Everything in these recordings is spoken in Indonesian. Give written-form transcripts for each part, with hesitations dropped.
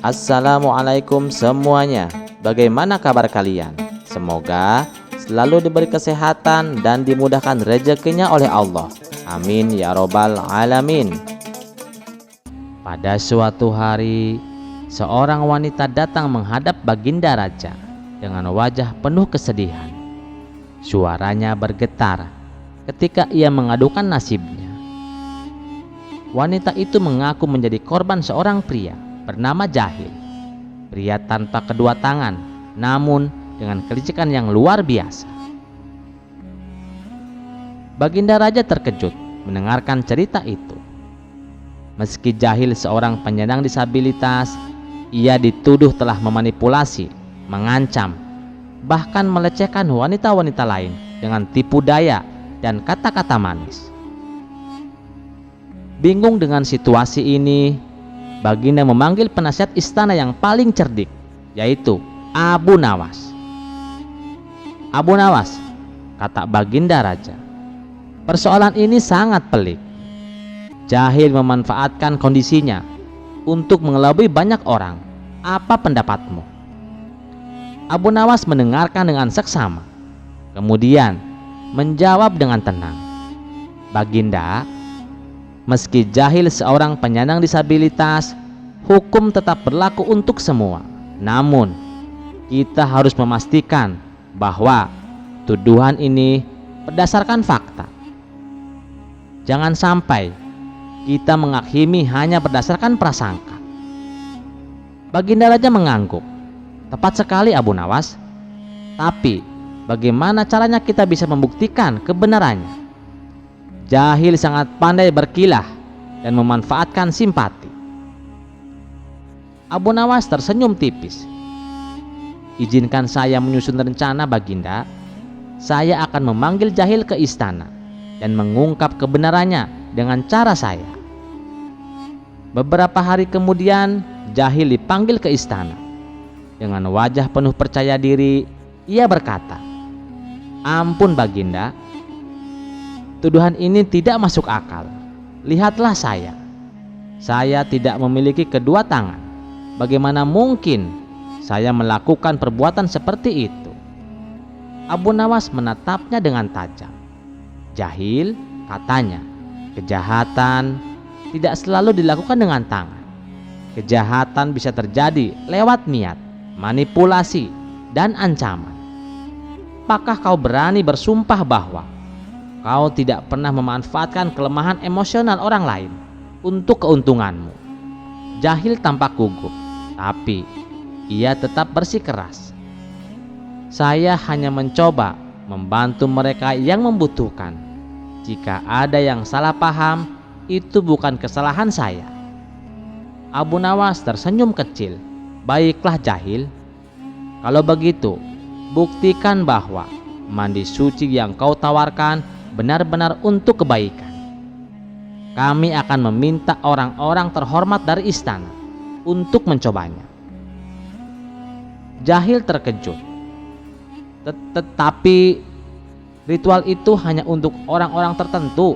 Assalamualaikum semuanya. Bagaimana kabar kalian? Semoga selalu diberi kesehatan dan dimudahkan rezekinya oleh Allah. Amin ya robbal alamin. Pada suatu hari, seorang wanita datang menghadap Baginda Raja dengan wajah penuh kesedihan. Suaranya bergetar ketika ia mengadukan nasibnya. Wanita itu mengaku menjadi korban seorang pria bernama Jahil. Pria tanpa kedua tangan, namun dengan kelicikan yang luar biasa. Baginda Raja terkejut mendengarkan cerita itu. Meski Jahil seorang penyandang disabilitas, ia dituduh telah memanipulasi, mengancam, bahkan melecehkan wanita-wanita lain dengan tipu daya dan kata-kata manis. Bingung dengan situasi ini, Baginda memanggil penasihat istana yang paling cerdik, yaitu Abu Nawas. Abu Nawas, kata Baginda Raja, persoalan ini sangat pelik. Jahil memanfaatkan kondisinya untuk mengelabui banyak orang. Apa pendapatmu? Abu Nawas mendengarkan dengan seksama, kemudian menjawab dengan tenang. Baginda, meski Jahil seorang penyandang disabilitas, hukum tetap berlaku untuk semua. Namun, kita harus memastikan bahwa tuduhan ini berdasarkan fakta. Jangan sampai kita menghakimi hanya berdasarkan prasangka. Baginda Raja mengangguk. Tepat sekali Abu Nawas. Tapi, bagaimana caranya kita bisa membuktikan kebenarannya? Jahil sangat pandai berkilah dan memanfaatkan simpati. Abu Nawas tersenyum tipis. Izinkan saya menyusun rencana, Baginda. Saya akan memanggil Jahil ke istana dan mengungkap kebenarannya dengan cara saya. Beberapa hari kemudian, Jahil dipanggil ke istana. Dengan wajah penuh percaya diri, ia berkata, "Ampun Baginda, tuduhan ini tidak masuk akal. Lihatlah saya. Saya tidak memiliki kedua tangan. Bagaimana mungkin saya melakukan perbuatan seperti itu?" Abu Nawas menatapnya dengan tajam. "Jahil," katanya, "kejahatan tidak selalu dilakukan dengan tangan. Kejahatan bisa terjadi lewat niat, manipulasi, dan ancaman. Apakah kau berani bersumpah bahwa kau tidak pernah memanfaatkan kelemahan emosional orang lain untuk keuntunganmu?" Jahil tampak gugup, tapi ia tetap bersikeras. "Saya hanya mencoba membantu mereka yang membutuhkan. Jika ada yang salah paham, itu bukan kesalahan saya." Abu Nawas tersenyum kecil. "Baiklah Jahil, kalau begitu buktikan bahwa mandi suci yang kau tawarkan benar-benar untuk kebaikan. Kami akan meminta orang-orang terhormat dari istana untuk mencobanya." Jahil terkejut. "Tetapi ritual itu hanya untuk orang-orang tertentu,"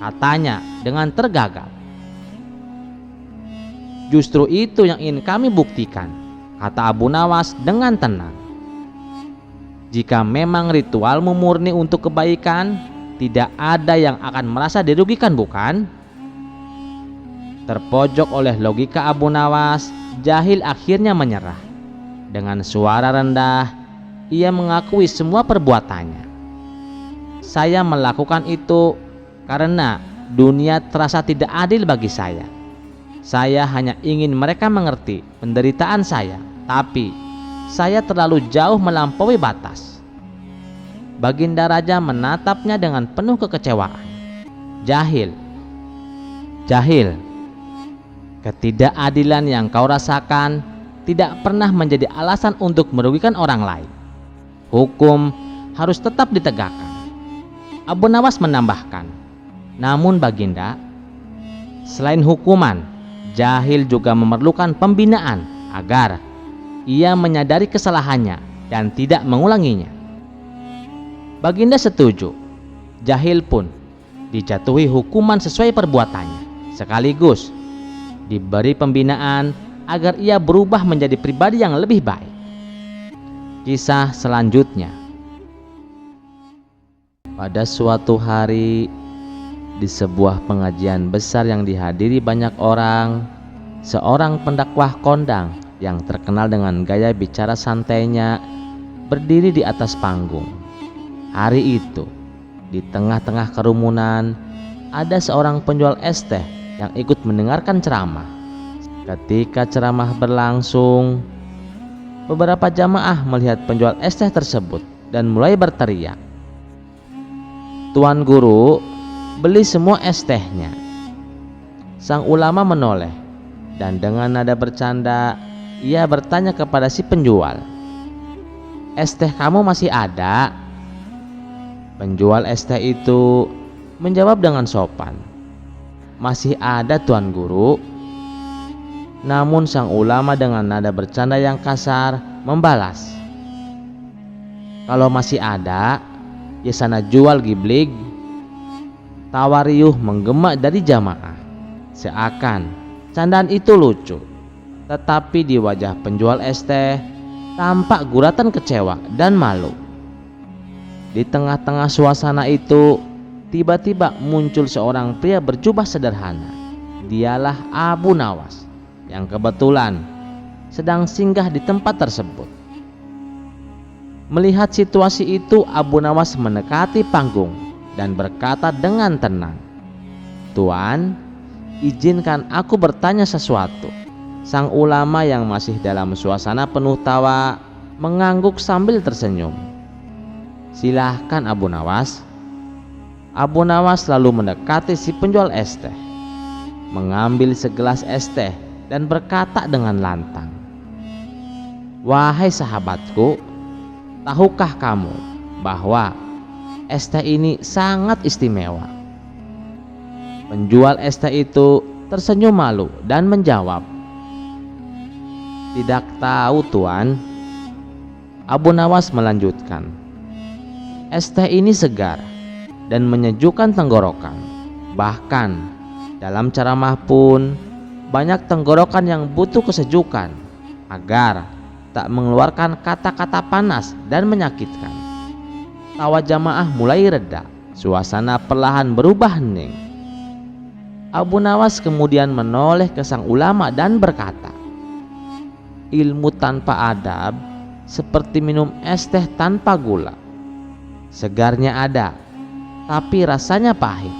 katanya dengan tergagap. "Justru itu yang ingin kami buktikan," kata Abu Nawas dengan tenang. "Jika memang ritualmu murni untuk kebaikan, tidak ada yang akan merasa dirugikan, bukan?" Terpojok oleh logika Abu Nawas, Jahil akhirnya menyerah. Dengan suara rendah, ia mengakui semua perbuatannya. "Saya melakukan itu karena dunia terasa tidak adil bagi saya. Saya hanya ingin mereka mengerti penderitaan saya, tapi saya terlalu jauh melampaui batas." Baginda Raja menatapnya dengan penuh kekecewaan. Jahil, ketidakadilan yang kau rasakan tidak pernah menjadi alasan untuk merugikan orang lain. Hukum harus tetap ditegakkan." Abu Nawas menambahkan, "Namun Baginda, selain hukuman, Jahil juga memerlukan pembinaan agar ia menyadari kesalahannya dan tidak mengulanginya." Baginda setuju. Jahil pun dijatuhi hukuman sesuai perbuatannya, sekaligus diberi pembinaan agar ia berubah menjadi pribadi yang lebih baik. Kisah selanjutnya. Pada suatu hari, di sebuah pengajian besar yang dihadiri banyak orang, seorang pendakwah kondang yang terkenal dengan gaya bicara santainya berdiri di atas panggung. Hari itu, di tengah-tengah kerumunan, ada seorang penjual es teh yang ikut mendengarkan ceramah. Ketika ceramah berlangsung, beberapa jamaah melihat penjual es teh tersebut dan mulai berteriak, "Tuan Guru, beli semua es tehnya." Sang ulama menoleh dan dengan nada bercanda ia bertanya kepada si penjual, "Es teh kamu masih ada?" Penjual es teh itu menjawab dengan sopan, "Masih ada, Tuan Guru." Namun sang ulama dengan nada bercanda yang kasar membalas, "Kalau masih ada, ya sana jual giblig." Tawa riuh menggema dari jamaah, seakan candaan itu lucu. Tetapi di wajah penjual es teh tampak guratan kecewa dan malu. Di tengah-tengah suasana itu, tiba-tiba muncul seorang pria berjubah sederhana. Dialah Abu Nawas yang kebetulan sedang singgah di tempat tersebut. Melihat situasi itu, Abu Nawas mendekati panggung dan berkata dengan tenang, "Tuan, izinkan aku bertanya sesuatu." Sang ulama yang masih dalam suasana penuh tawa mengangguk sambil tersenyum. "Silahkan Abu Nawas." Abu Nawas lalu mendekati si penjual es teh, mengambil segelas es teh dan berkata dengan lantang, "Wahai sahabatku, tahukah kamu bahwa es teh ini sangat istimewa?" Penjual es teh itu tersenyum malu dan menjawab, "Tidak tahu, Tuan." Abu Nawas melanjutkan, "Es teh ini segar dan menyejukkan tenggorokan. Bahkan dalam ceramah pun banyak tenggorokan yang butuh kesejukan agar tak mengeluarkan kata-kata panas dan menyakitkan." Tawa jamaah mulai reda, suasana perlahan berubah hening. Abu Nawas kemudian menoleh ke sang ulama dan berkata, "Ilmu tanpa adab seperti minum es teh tanpa gula. Segarnya ada, tapi rasanya pahit."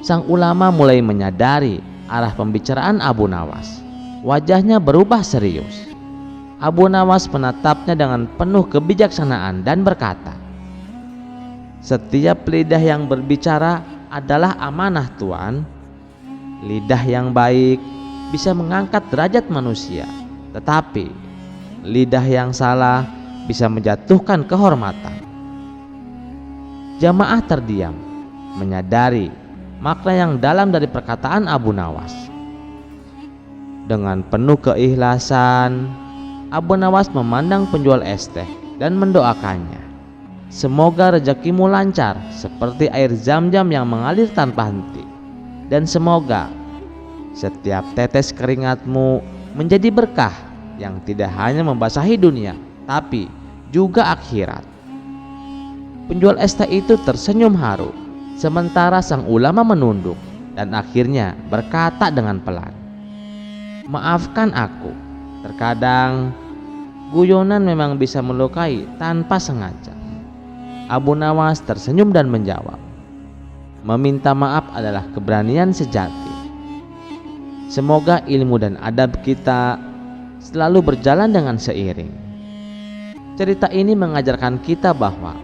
Sang ulama mulai menyadari arah pembicaraan Abu Nawas. Wajahnya berubah serius. Abu Nawas menatapnya dengan penuh kebijaksanaan dan berkata, "Setiap lidah yang berbicara adalah amanah, Tuan. Lidah yang baik bisa mengangkat derajat manusia, tetapi lidah yang salah bisa menjatuhkan kehormatan." Jamaah terdiam, menyadari makna yang dalam dari perkataan Abu Nawas. Dengan penuh keikhlasan, Abu Nawas memandang penjual es teh dan mendoakannya, "Semoga rezekimu lancar seperti air zam-zam yang mengalir tanpa henti, dan semoga setiap tetes keringatmu menjadi berkah yang tidak hanya membasahi dunia tapi juga akhirat." Penjual es teh itu tersenyum haru, sementara sang ulama menunduk dan akhirnya berkata dengan pelan, "Maafkan aku, terkadang guyonan memang bisa melukai tanpa sengaja." Abu Nawas tersenyum dan menjawab, "Meminta maaf adalah keberanian sejati. Semoga ilmu dan adab kita selalu berjalan dengan seiring." Cerita ini mengajarkan kita bahwa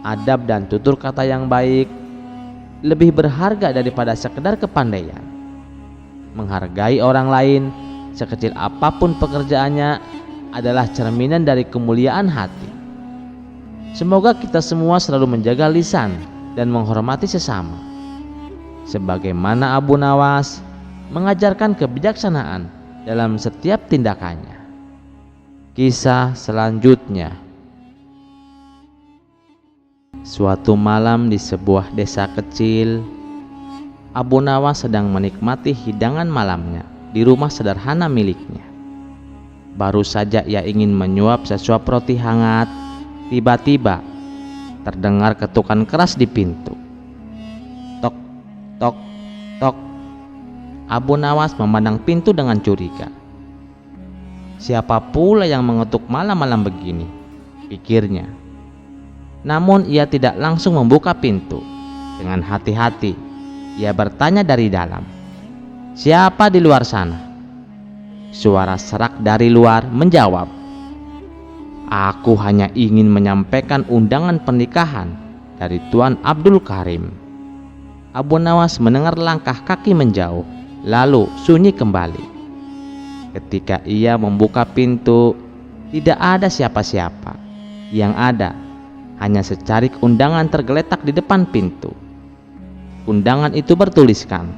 adab dan tutur kata yang baik lebih berharga daripada sekedar kepandaian. Menghargai orang lain, sekecil apapun pekerjaannya, adalah cerminan dari kemuliaan hati. Semoga kita semua selalu menjaga lisan dan menghormati sesama, sebagaimana Abu Nawas mengajarkan kebijaksanaan dalam setiap tindakannya. Kisah selanjutnya. Suatu malam di sebuah desa kecil, Abu Nawas sedang menikmati hidangan malamnya di rumah sederhana miliknya. Baru saja ia ingin menyuap sesuap roti hangat, tiba-tiba terdengar ketukan keras di pintu. Tok, tok, tok. Abu Nawas memandang pintu dengan curiga. Siapa pula yang mengetuk malam-malam begini, pikirnya. Namun ia tidak langsung membuka pintu. Dengan hati-hati ia bertanya dari dalam, "Siapa di luar sana?" Suara serak dari luar menjawab, "Aku hanya ingin menyampaikan undangan pernikahan dari Tuan Abdul Karim." Abu Nawas mendengar langkah kaki menjauh, lalu sunyi kembali. Ketika ia membuka pintu, tidak ada siapa-siapa. Yang ada hanya secarik undangan tergeletak di depan pintu. Undangan itu bertuliskan,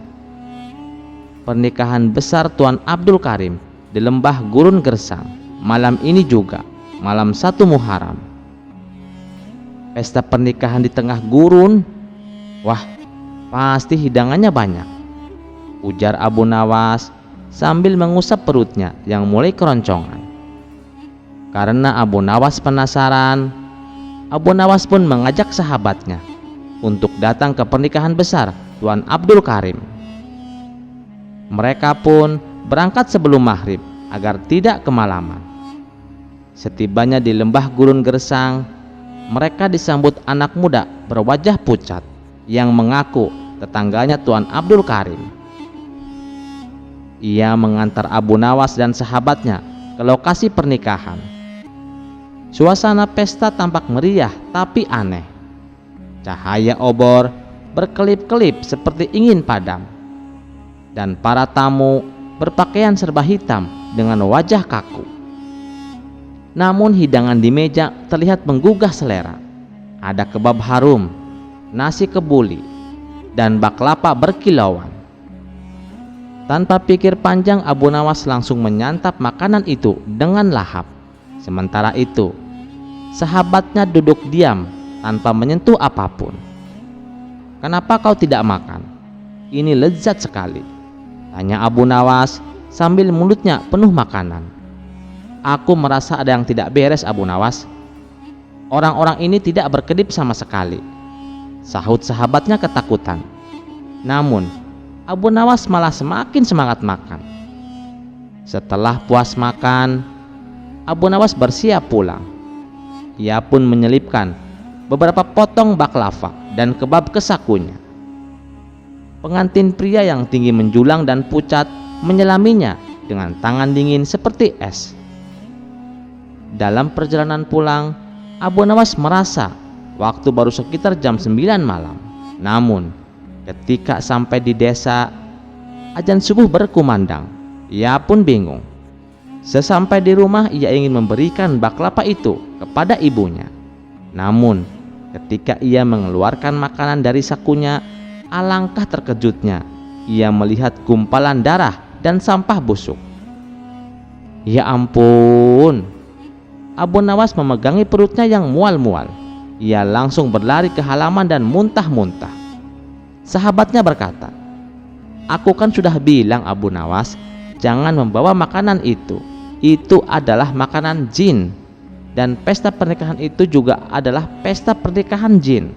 "Pernikahan besar Tuan Abdul Karim di Lembah Gurun Gersang, malam ini juga, malam 1 Muharram." Pesta pernikahan di tengah gurun? Wah, pasti hidangannya banyak, ujar Abu Nawas sambil mengusap perutnya yang mulai keroncongan. Karena Abu Nawas penasaran, Abu Nawas pun mengajak sahabatnya untuk datang ke pernikahan besar Tuan Abdul Karim. Mereka pun berangkat sebelum maghrib agar tidak kemalaman. Setibanya di Lembah Gurun Gersang, mereka disambut anak muda berwajah pucat yang mengaku tetangganya Tuan Abdul Karim. Ia mengantar Abu Nawas dan sahabatnya ke lokasi pernikahan. Suasana pesta tampak meriah tapi aneh. Cahaya obor berkelip-kelip seperti ingin padam, dan para tamu berpakaian serba hitam dengan wajah kaku. Namun hidangan di meja terlihat menggugah selera. Ada kebab harum, nasi kebuli, dan baklava berkilauan. Tanpa pikir panjang, Abu Nawas langsung menyantap makanan itu dengan lahap. Sementara itu, sahabatnya duduk diam tanpa menyentuh apapun. "Kenapa kau tidak makan? Ini lezat sekali," tanya Abu Nawas sambil mulutnya penuh makanan. "Aku merasa ada yang tidak beres, Abu Nawas. Orang-orang ini tidak berkedip sama sekali," sahut sahabatnya ketakutan. Namun Abu Nawas malah semakin semangat makan. Setelah puas makan, Abu Nawas bersiap pulang. Ia pun menyelipkan beberapa potong baklava dan kebab ke sakunya. Pengantin pria yang tinggi menjulang dan pucat menyelaminya dengan tangan dingin seperti es. Dalam perjalanan pulang, Abu Nawas merasa waktu baru sekitar jam 9 malam. Namun ketika sampai di desa, azan subuh berkumandang. Ia pun bingung. Sesampai di rumah, ia ingin memberikan baklava itu kepada ibunya. Namun ketika ia mengeluarkan makanan dari sakunya, alangkah terkejutnya ia melihat gumpalan darah dan sampah busuk. Ya ampun! Abu Nawas memegangi perutnya yang mual-mual. Ia langsung berlari ke halaman dan muntah-muntah. Sahabatnya berkata, "Aku kan sudah bilang, Abu Nawas, jangan membawa makanan itu. Itu adalah makanan jin. Dan pesta pernikahan itu juga adalah pesta pernikahan jin."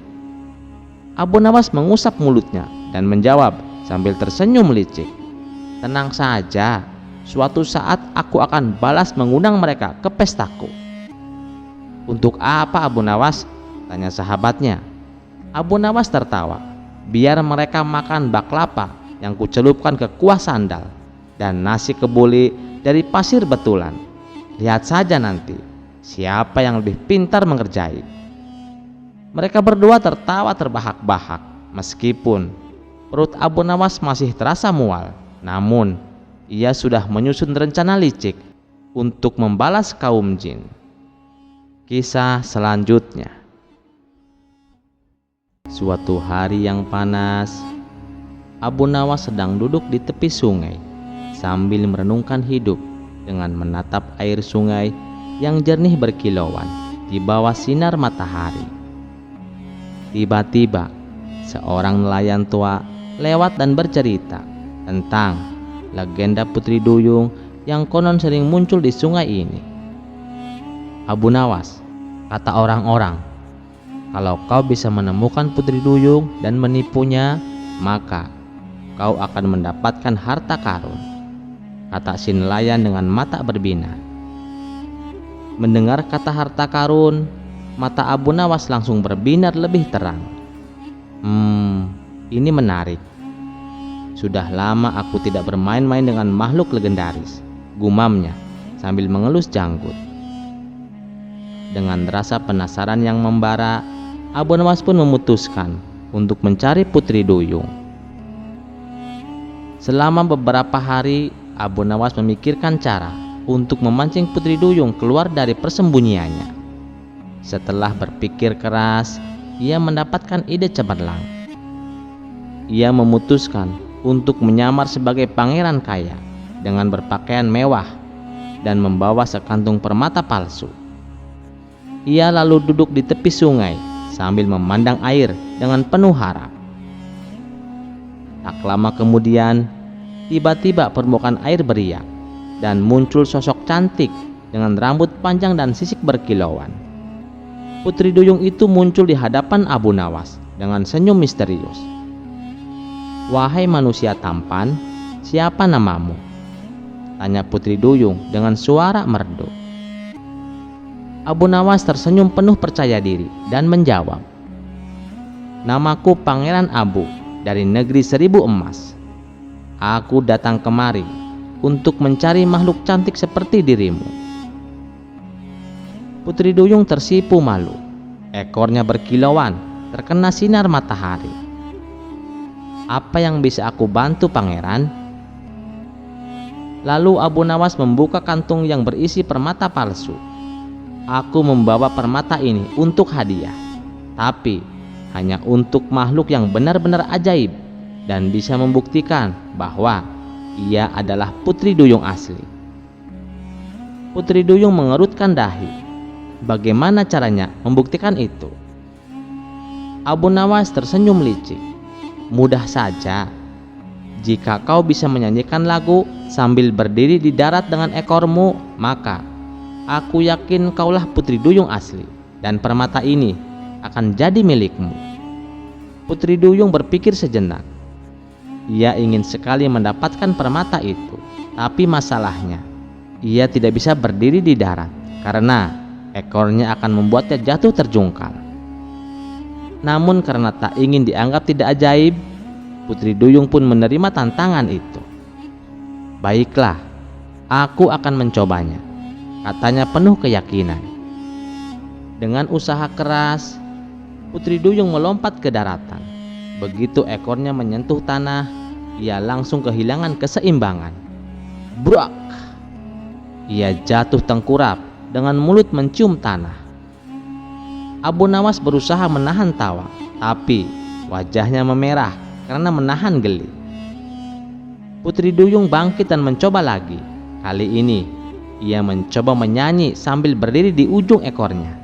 Abu Nawas mengusap mulutnya dan menjawab sambil tersenyum licik, "Tenang saja, suatu saat aku akan balas mengundang mereka ke pestaku." "Untuk apa, Abu Nawas?" tanya sahabatnya. Abu Nawas tertawa. "Biar mereka makan baklava yang kucelupkan ke kuah sandal dan nasi kebuli dari pasir betulan. Lihat saja nanti siapa yang lebih pintar mengerjai." Mereka berdua tertawa terbahak-bahak. Meskipun perut Abu Nawas masih terasa mual, namun ia sudah menyusun rencana licik untuk membalas kaum jin. Kisah selanjutnya. Suatu hari yang panas, Abu Nawas sedang duduk di tepi sungai sambil merenungkan hidup dengan menatap air sungai yang jernih berkilauan di bawah sinar matahari. Tiba-tiba seorang nelayan tua lewat dan bercerita tentang legenda Putri Duyung yang konon sering muncul di sungai ini. Abu Nawas, kata orang-orang, kalau kau bisa menemukan Putri Duyung dan menipunya, maka kau akan mendapatkan harta karun, kata si nelayan dengan mata berbinar. Mendengar kata harta karun, mata Abu Nawas langsung berbinar lebih terang. Ini menarik. Sudah lama aku tidak bermain-main dengan makhluk legendaris, gumamnya sambil mengelus janggut. Dengan rasa penasaran yang membara, Abu Nawas pun memutuskan untuk mencari Putri Duyung. Selama beberapa hari, Abu Nawas memikirkan cara untuk memancing Putri Duyung keluar dari persembunyiannya. Setelah berpikir keras, ia mendapatkan ide cemerlang. Ia memutuskan untuk menyamar sebagai pangeran kaya dengan berpakaian mewah dan membawa sekantung permata palsu. Ia lalu duduk di tepi sungai sambil memandang air dengan penuh harap. Tak lama kemudian, tiba-tiba permukaan air beriak dan muncul sosok cantik dengan rambut panjang dan sisik berkilauan. Putri Duyung itu muncul di hadapan Abu Nawas dengan senyum misterius. "Wahai manusia tampan, siapa namamu?" tanya Putri Duyung dengan suara merdu. Abu Nawas tersenyum penuh percaya diri dan menjawab, "Namaku Pangeran Abu dari negeri 1000 emas. Aku datang kemari untuk mencari makhluk cantik seperti dirimu." Putri Duyung tersipu malu. Ekornya berkilauan, terkena sinar matahari. "Apa yang bisa aku bantu, Pangeran?" Lalu Abu Nawas membuka kantung yang berisi permata palsu. "Aku membawa permata ini untuk hadiah, tapi hanya untuk makhluk yang benar-benar ajaib dan bisa membuktikan bahwa ia adalah Putri Duyung asli." Putri Duyung mengerutkan dahi. Bagaimana caranya membuktikan itu? Abu Nawas tersenyum licik. "Mudah saja. Jika kau bisa menyanyikan lagu sambil berdiri di darat dengan ekormu, maka aku yakin kaulah Putri Duyung asli dan permata ini akan jadi milikmu." Putri Duyung berpikir sejenak. Ia ingin sekali mendapatkan permata itu, tapi masalahnya ia tidak bisa berdiri di darat karena ekornya akan membuatnya jatuh terjungkal. Namun karena tak ingin dianggap tidak ajaib, Putri Duyung pun menerima tantangan itu. "Baiklah, aku akan mencobanya," katanya penuh keyakinan. Dengan usaha keras, Putri Duyung melompat ke daratan. Begitu ekornya menyentuh tanah, ia langsung kehilangan keseimbangan. Brak! Ia jatuh tengkurap dengan mulut mencium tanah. Abu Nawas berusaha menahan tawa, tapi wajahnya memerah karena menahan geli. Putri Duyung bangkit dan mencoba lagi. Kali ini ia mencoba menyanyi sambil berdiri di ujung ekornya.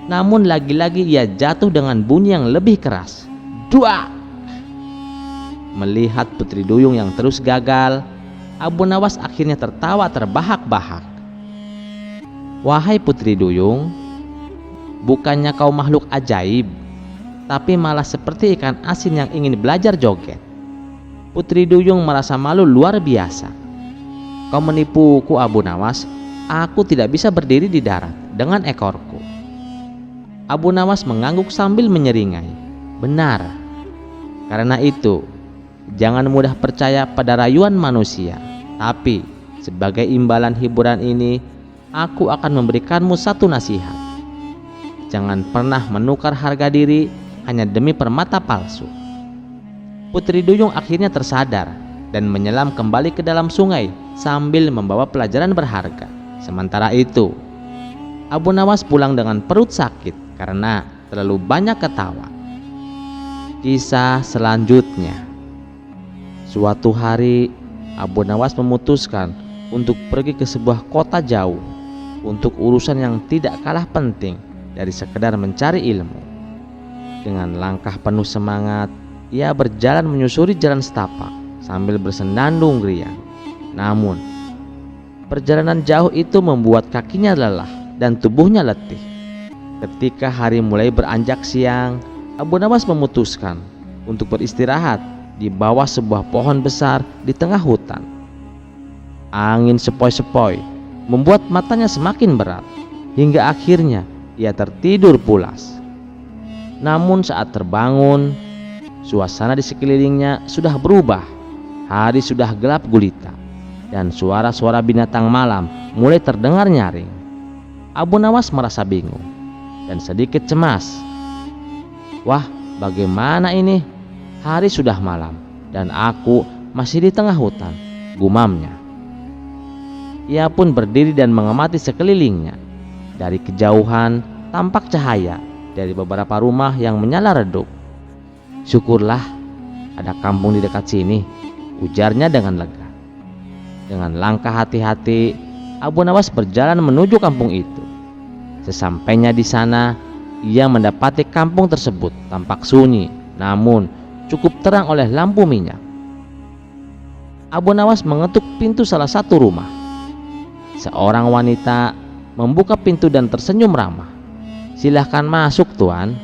Namun lagi-lagi ia jatuh dengan bunyi yang lebih keras. Duak! Melihat Putri Duyung yang terus gagal, Abu Nawas akhirnya tertawa terbahak-bahak. "Wahai Putri Duyung, bukannya kau makhluk ajaib, tapi malah seperti ikan asin yang ingin belajar joget." Putri Duyung merasa malu luar biasa. "Kau menipuku, Abu Nawas. Aku tidak bisa berdiri di darat dengan ekorku." Abu Nawas mengangguk sambil menyeringai. "Benar. Karena itu, jangan mudah percaya pada rayuan manusia. Tapi sebagai imbalan hiburan ini, aku akan memberikanmu satu nasihat. Jangan pernah menukar harga diri hanya demi permata palsu." Putri Duyung akhirnya tersadar dan menyelam kembali ke dalam sungai sambil membawa pelajaran berharga. Sementara itu, Abu Nawas pulang dengan perut sakit karena terlalu banyak ketawa. Kisah selanjutnya. Suatu hari, Abu Nawas memutuskan untuk pergi ke sebuah kota jauh untuk urusan yang tidak kalah penting dari sekedar mencari ilmu. Dengan langkah penuh semangat, ia berjalan menyusuri jalan setapak sambil bersendandung riang. Namun, perjalanan jauh itu membuat kakinya lelah dan tubuhnya letih. Ketika hari mulai beranjak siang, Abu Nawas memutuskan untuk beristirahat di bawah sebuah pohon besar di tengah hutan. Angin sepoi-sepoi membuat matanya semakin berat, hingga akhirnya ia tertidur pulas. Namun saat terbangun, suasana di sekelilingnya sudah berubah. Hari sudah gelap gulita dan suara-suara binatang malam mulai terdengar nyaring. Abu Nawas merasa bingung dan sedikit cemas. Wah, bagaimana ini? Hari sudah malam dan aku masih di tengah hutan, gumamnya. Ia pun berdiri dan mengamati sekelilingnya. Dari kejauhan tampak cahaya dari beberapa rumah yang menyala redup. Syukurlah ada kampung di dekat sini, ujarnya dengan lega. Dengan langkah hati-hati, Abu Nawas berjalan menuju kampung itu. Sesampainya di sana, ia mendapati kampung tersebut tampak sunyi, namun cukup terang oleh lampu minyak. Abu Nawas mengetuk pintu salah satu rumah. Seorang wanita membuka pintu dan tersenyum ramah. "Silahkan masuk, Tuan.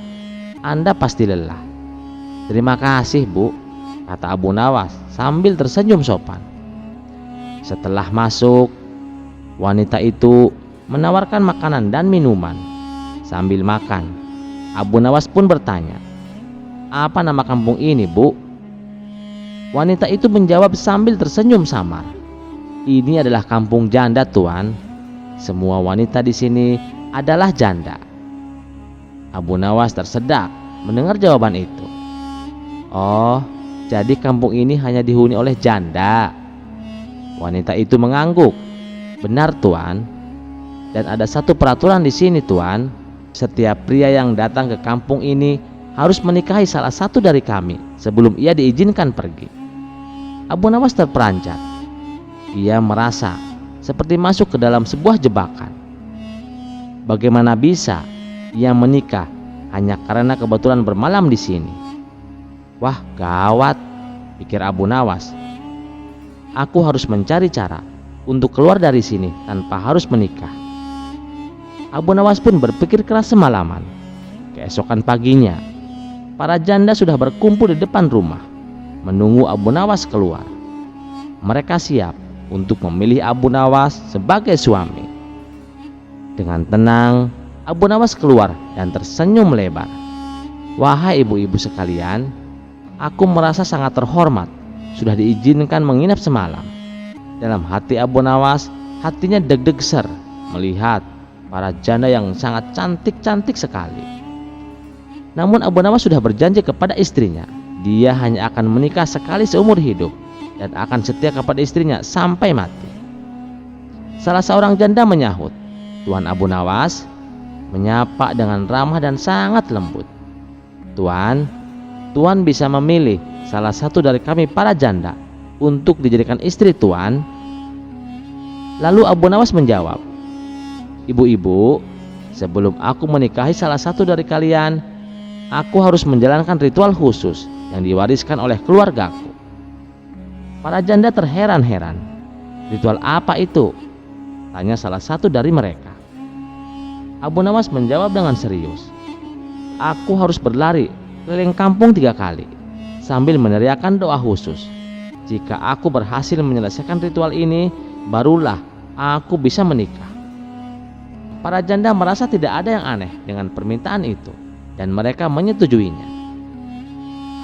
Anda pasti lelah." "Terima kasih, Bu," kata Abu Nawas sambil tersenyum sopan. Setelah masuk, wanita itu menawarkan makanan dan minuman. Sambil makan, Abu Nawas pun bertanya, "Apa nama kampung ini, Bu?" Wanita itu menjawab sambil tersenyum samar, "Ini adalah kampung janda, Tuan. Semua wanita di sini adalah janda." Abu Nawas tersedak mendengar jawaban itu. "Oh, jadi kampung ini hanya dihuni oleh janda?" Wanita itu mengangguk. "Benar, Tuan. Dan ada satu peraturan di sini, Tuan. Setiap pria yang datang ke kampung ini harus menikahi salah satu dari kami sebelum ia diizinkan pergi." Abu Nawas terperanjat. Ia merasa seperti masuk ke dalam sebuah jebakan. Bagaimana bisa ia menikah hanya karena kebetulan bermalam di sini? Wah, gawat, pikir Abu Nawas. Aku harus mencari cara untuk keluar dari sini tanpa harus menikah. Abu Nawas pun berpikir keras semalaman. Keesokan paginya, para janda sudah berkumpul di depan rumah, menunggu Abu Nawas keluar. Mereka siap untuk memilih Abu Nawas sebagai suami. Dengan tenang, Abu Nawas keluar dan tersenyum lebar. "Wahai ibu-ibu sekalian, aku merasa sangat terhormat sudah diizinkan menginap semalam." Dalam hati Abu Nawas, hatinya deg-deg-ser melihat para janda yang sangat cantik-cantik sekali. Namun Abu Nawas sudah berjanji kepada istrinya, dia hanya akan menikah sekali seumur hidup dan akan setia kepada istrinya sampai mati. Salah seorang janda menyahut. Tuan Abu Nawas menyapa dengan ramah dan sangat lembut. "Tuan, Tuan bisa memilih salah satu dari kami para janda untuk dijadikan istri Tuan." Lalu Abu Nawas menjawab, "Ibu-ibu, sebelum aku menikahi salah satu dari kalian, aku harus menjalankan ritual khusus yang diwariskan oleh keluargaku." Para janda terheran-heran. "Ritual apa itu?" tanya salah satu dari mereka. Abu Nawas menjawab dengan serius, "Aku harus berlari keliling kampung 3 kali sambil meneriakkan doa khusus. Jika aku berhasil menyelesaikan ritual ini, barulah aku bisa menikah." Para janda merasa tidak ada yang aneh dengan permintaan itu dan mereka menyetujuinya.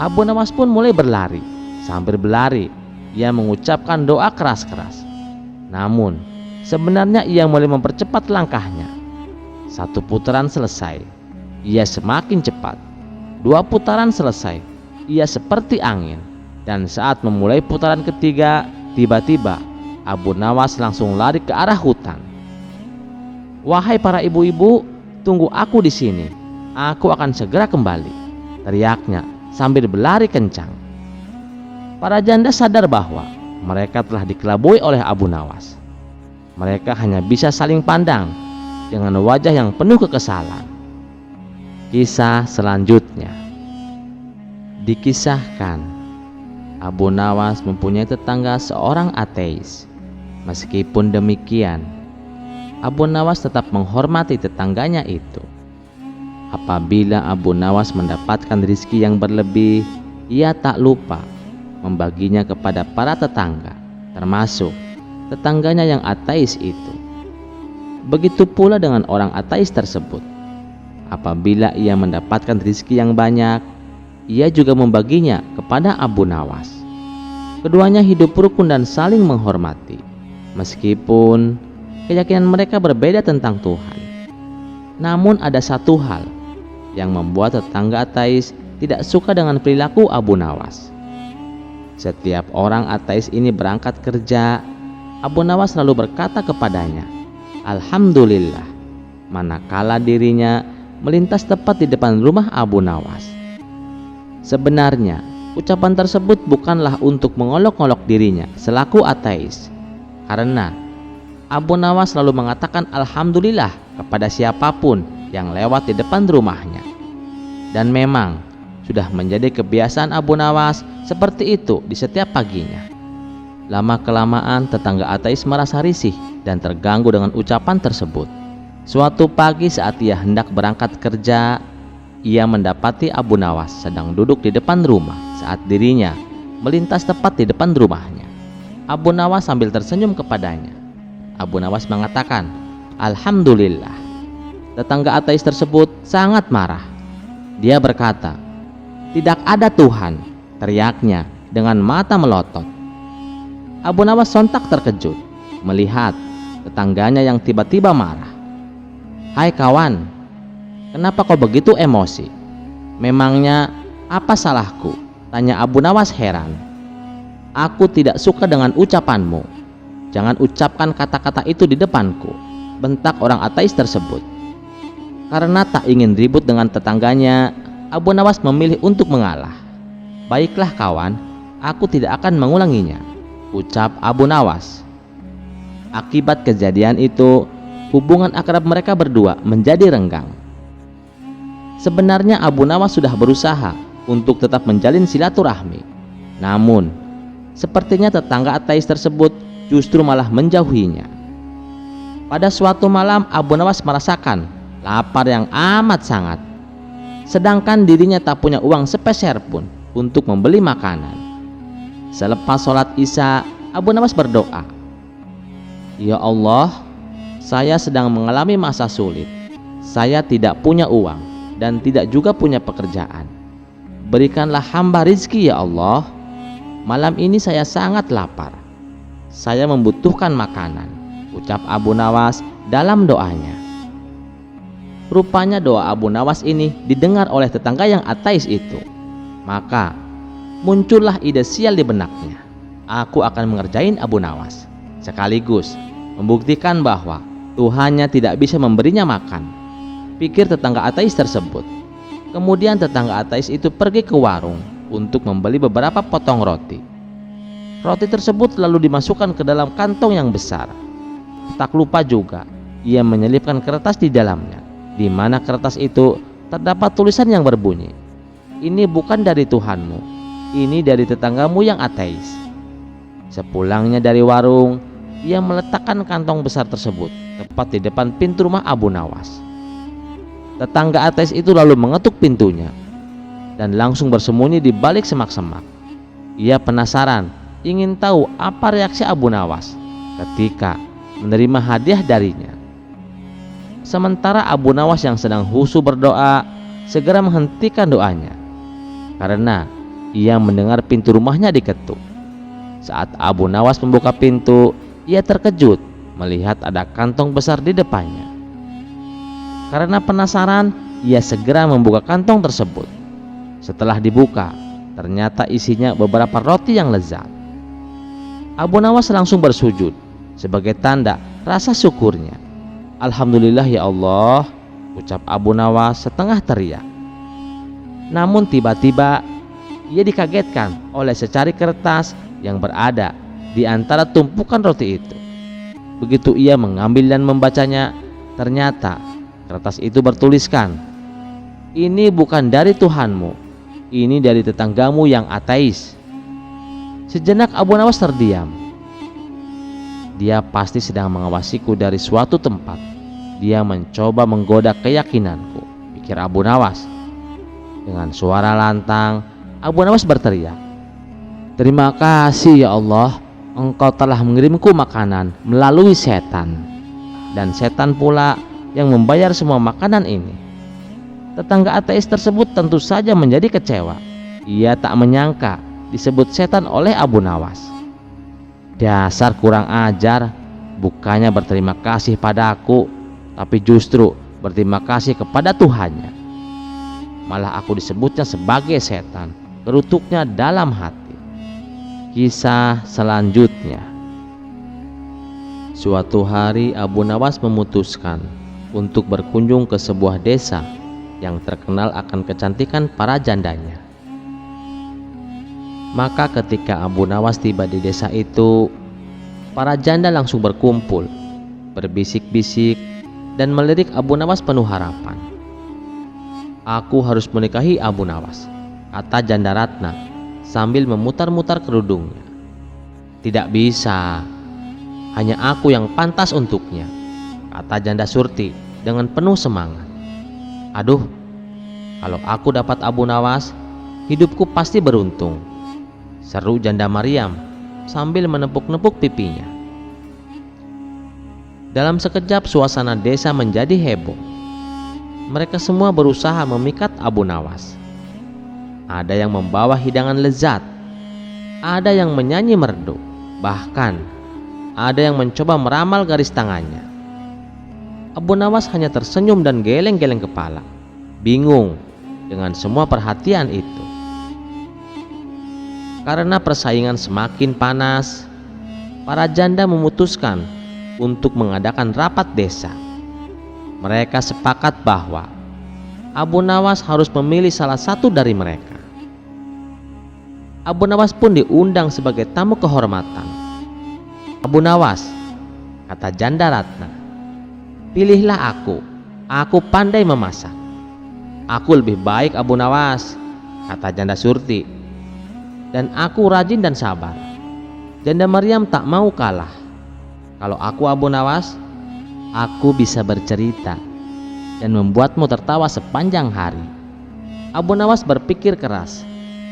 Abu Nawas pun mulai berlari. Sambil berlari, ia mengucapkan doa keras-keras. Namun sebenarnya ia mulai mempercepat langkahnya. 1 putaran selesai, ia semakin cepat. 2 putaran selesai, ia seperti angin. Dan saat memulai putaran ketiga, tiba-tiba Abu Nawas langsung lari ke arah hutan. "Wahai para ibu-ibu, tunggu aku di sini. Aku akan segera kembali," teriaknya sambil berlari kencang. Para janda sadar bahwa mereka telah dikelabui oleh Abu Nawas. Mereka hanya bisa saling pandang dengan wajah yang penuh kekesalan. Kisah selanjutnya dikisahkan Abu Nawas mempunyai tetangga seorang ateis. Meskipun demikian, Abu Nawas tetap menghormati tetangganya itu. Apabila Abu Nawas mendapatkan rizki yang berlebih, ia tak lupa membaginya kepada para tetangga, termasuk tetangganya yang ateis itu. Begitu pula dengan orang ateis tersebut. Apabila ia mendapatkan rizki yang banyak, ia juga membaginya kepada Abu Nawas. Keduanya hidup rukun dan saling menghormati, meskipun keyakinan mereka berbeda tentang Tuhan. Namun ada satu hal yang membuat tetangga ateis tidak suka dengan perilaku Abu Nawas. Setiap orang ateis ini berangkat kerja, Abu Nawas selalu berkata kepadanya, "Alhamdulillah," manakala dirinya melintas tepat di depan rumah Abu Nawas. Sebenarnya, ucapan tersebut bukanlah untuk mengolok-olok dirinya selaku ateis, karena Abu Nawas selalu mengatakan alhamdulillah kepada siapapun yang lewat di depan rumahnya. Dan memang sudah menjadi kebiasaan Abu Nawas seperti itu di setiap paginya. Lama-kelamaan tetangga ateis merasa risih dan terganggu dengan ucapan tersebut. Suatu pagi saat ia hendak berangkat kerja, ia mendapati Abu Nawas sedang duduk di depan rumah saat dirinya melintas tepat di depan rumahnya. Abu Nawas sambil tersenyum kepadanya. Abu Nawas mengatakan, "Alhamdulillah." Tetangga ateis tersebut sangat marah. Dia berkata, "Tidak ada Tuhan," teriaknya dengan mata melotot. Abu Nawas sontak terkejut melihat tetangganya yang tiba-tiba marah. "Hai kawan, kenapa kau begitu emosi? Memangnya apa salahku?" tanya Abu Nawas heran. "Aku tidak suka dengan ucapanmu. Jangan ucapkan kata-kata itu di depanku," bentak orang ateis tersebut. Karena tak ingin ribut dengan tetangganya, Abu Nawas memilih untuk mengalah. "Baiklah kawan, aku tidak akan mengulanginya," ucap Abu Nawas. Akibat kejadian itu, hubungan akrab mereka berdua menjadi renggang. Sebenarnya Abu Nawas sudah berusaha untuk tetap menjalin silaturahmi, namun sepertinya tetangga ateis tersebut justru malah menjauhinya. Pada suatu malam, Abu Nawas merasakan lapar yang amat sangat, sedangkan dirinya tak punya uang sepeser pun untuk membeli makanan. Selepas sholat Isya, Abu Nawas berdoa, "Ya Allah, saya sedang mengalami masa sulit. Saya tidak punya uang dan tidak juga punya pekerjaan. Berikanlah hamba rizki ya Allah. Malam ini saya sangat lapar. Saya membutuhkan makanan," ucap Abu Nawas dalam doanya. Rupanya doa Abu Nawas ini didengar oleh tetangga yang ateis itu. Maka muncullah ide sial di benaknya. Aku akan mengerjain Abu Nawas, sekaligus membuktikan bahwa Tuhannya tidak bisa memberinya makan, pikir tetangga ateis tersebut. Kemudian tetangga ateis itu pergi ke warung untuk membeli beberapa potong roti. Roti tersebut lalu dimasukkan ke dalam kantong yang besar. Tak lupa juga ia menyelipkan kertas di dalamnya, di mana kertas itu terdapat tulisan yang berbunyi, "Ini bukan dari Tuhanmu, ini dari tetanggamu yang ateis." Sepulangnya dari warung, ia meletakkan kantong besar tersebut tepat di depan pintu rumah Abu Nawas. Tetangga ateis itu lalu mengetuk pintunya dan langsung bersembunyi di balik semak-semak. Ia penasaran, ingin tahu apa reaksi Abu Nawas ketika menerima hadiah darinya. Sementara Abu Nawas yang sedang khusyuk berdoa segera menghentikan doanya karena ia mendengar pintu rumahnya diketuk. Saat Abu Nawas membuka pintu, ia terkejut melihat ada kantong besar di depannya. Karena penasaran, ia segera membuka kantong tersebut. Setelah dibuka, ternyata isinya beberapa roti yang lezat. Abu Nawas langsung bersujud sebagai tanda rasa syukurnya. "Alhamdulillah ya Allah," ucap Abu Nawas setengah teriak. Namun tiba-tiba ia dikagetkan oleh secari kertas yang berada di antara tumpukan roti itu. Begitu ia mengambil dan membacanya, ternyata kertas itu bertuliskan, "Ini bukan dari Tuhanmu, ini dari tetanggamu yang ateis." Sejenak Abu Nawas terdiam. Dia pasti sedang mengawasiku dari suatu tempat. Dia mencoba menggoda keyakinanku, pikir Abu Nawas. Dengan suara lantang, Abu Nawas berteriak, "Terima kasih ya Allah, Engkau telah mengirimku makanan melalui setan. Dan setan pula yang membayar semua makanan ini." Tetangga ateis tersebut tentu saja menjadi kecewa. Ia tak menyangka disebut setan oleh Abu Nawas. "Dasar kurang ajar, bukannya berterima kasih padaku, tapi justru berterima kasih kepada Tuhannya. Malah aku disebutnya sebagai setan," gerutuknya dalam hati. Kisah selanjutnya. Suatu hari Abu Nawas memutuskan untuk berkunjung ke sebuah desa yang terkenal akan kecantikan para jandanya. Maka ketika Abu Nawas tiba di desa itu, para janda langsung berkumpul, berbisik-bisik dan melirik Abu Nawas penuh harapan. "Aku harus menikahi Abu Nawas," kata janda Ratna sambil memutar-mutar kerudungnya. "Tidak bisa, hanya aku yang pantas untuknya," kata janda Surti dengan penuh semangat. "Aduh, kalau aku dapat Abu Nawas, hidupku pasti beruntung," seru janda Maryam sambil menepuk-nepuk pipinya. Dalam sekejap suasana desa menjadi heboh. Mereka semua berusaha memikat Abu Nawas. Ada yang membawa hidangan lezat, ada yang menyanyi merdu, bahkan ada yang mencoba meramal garis tangannya. Abu Nawas hanya tersenyum dan geleng-geleng kepala, bingung dengan semua perhatian itu. Karena persaingan semakin panas, para janda memutuskan untuk mengadakan rapat desa. Mereka sepakat bahwa Abu Nawas harus memilih salah satu dari mereka. Abu Nawas pun diundang sebagai tamu kehormatan. "Abu Nawas," kata janda Ratna, "pilihlah aku pandai memasak." "Aku lebih baik Abu Nawas," kata janda Surti, "dan aku rajin dan sabar." Janda Maryam tak mau kalah. "Kalau aku Abu Nawas, aku bisa bercerita dan membuatmu tertawa sepanjang hari." Abu Nawas berpikir keras.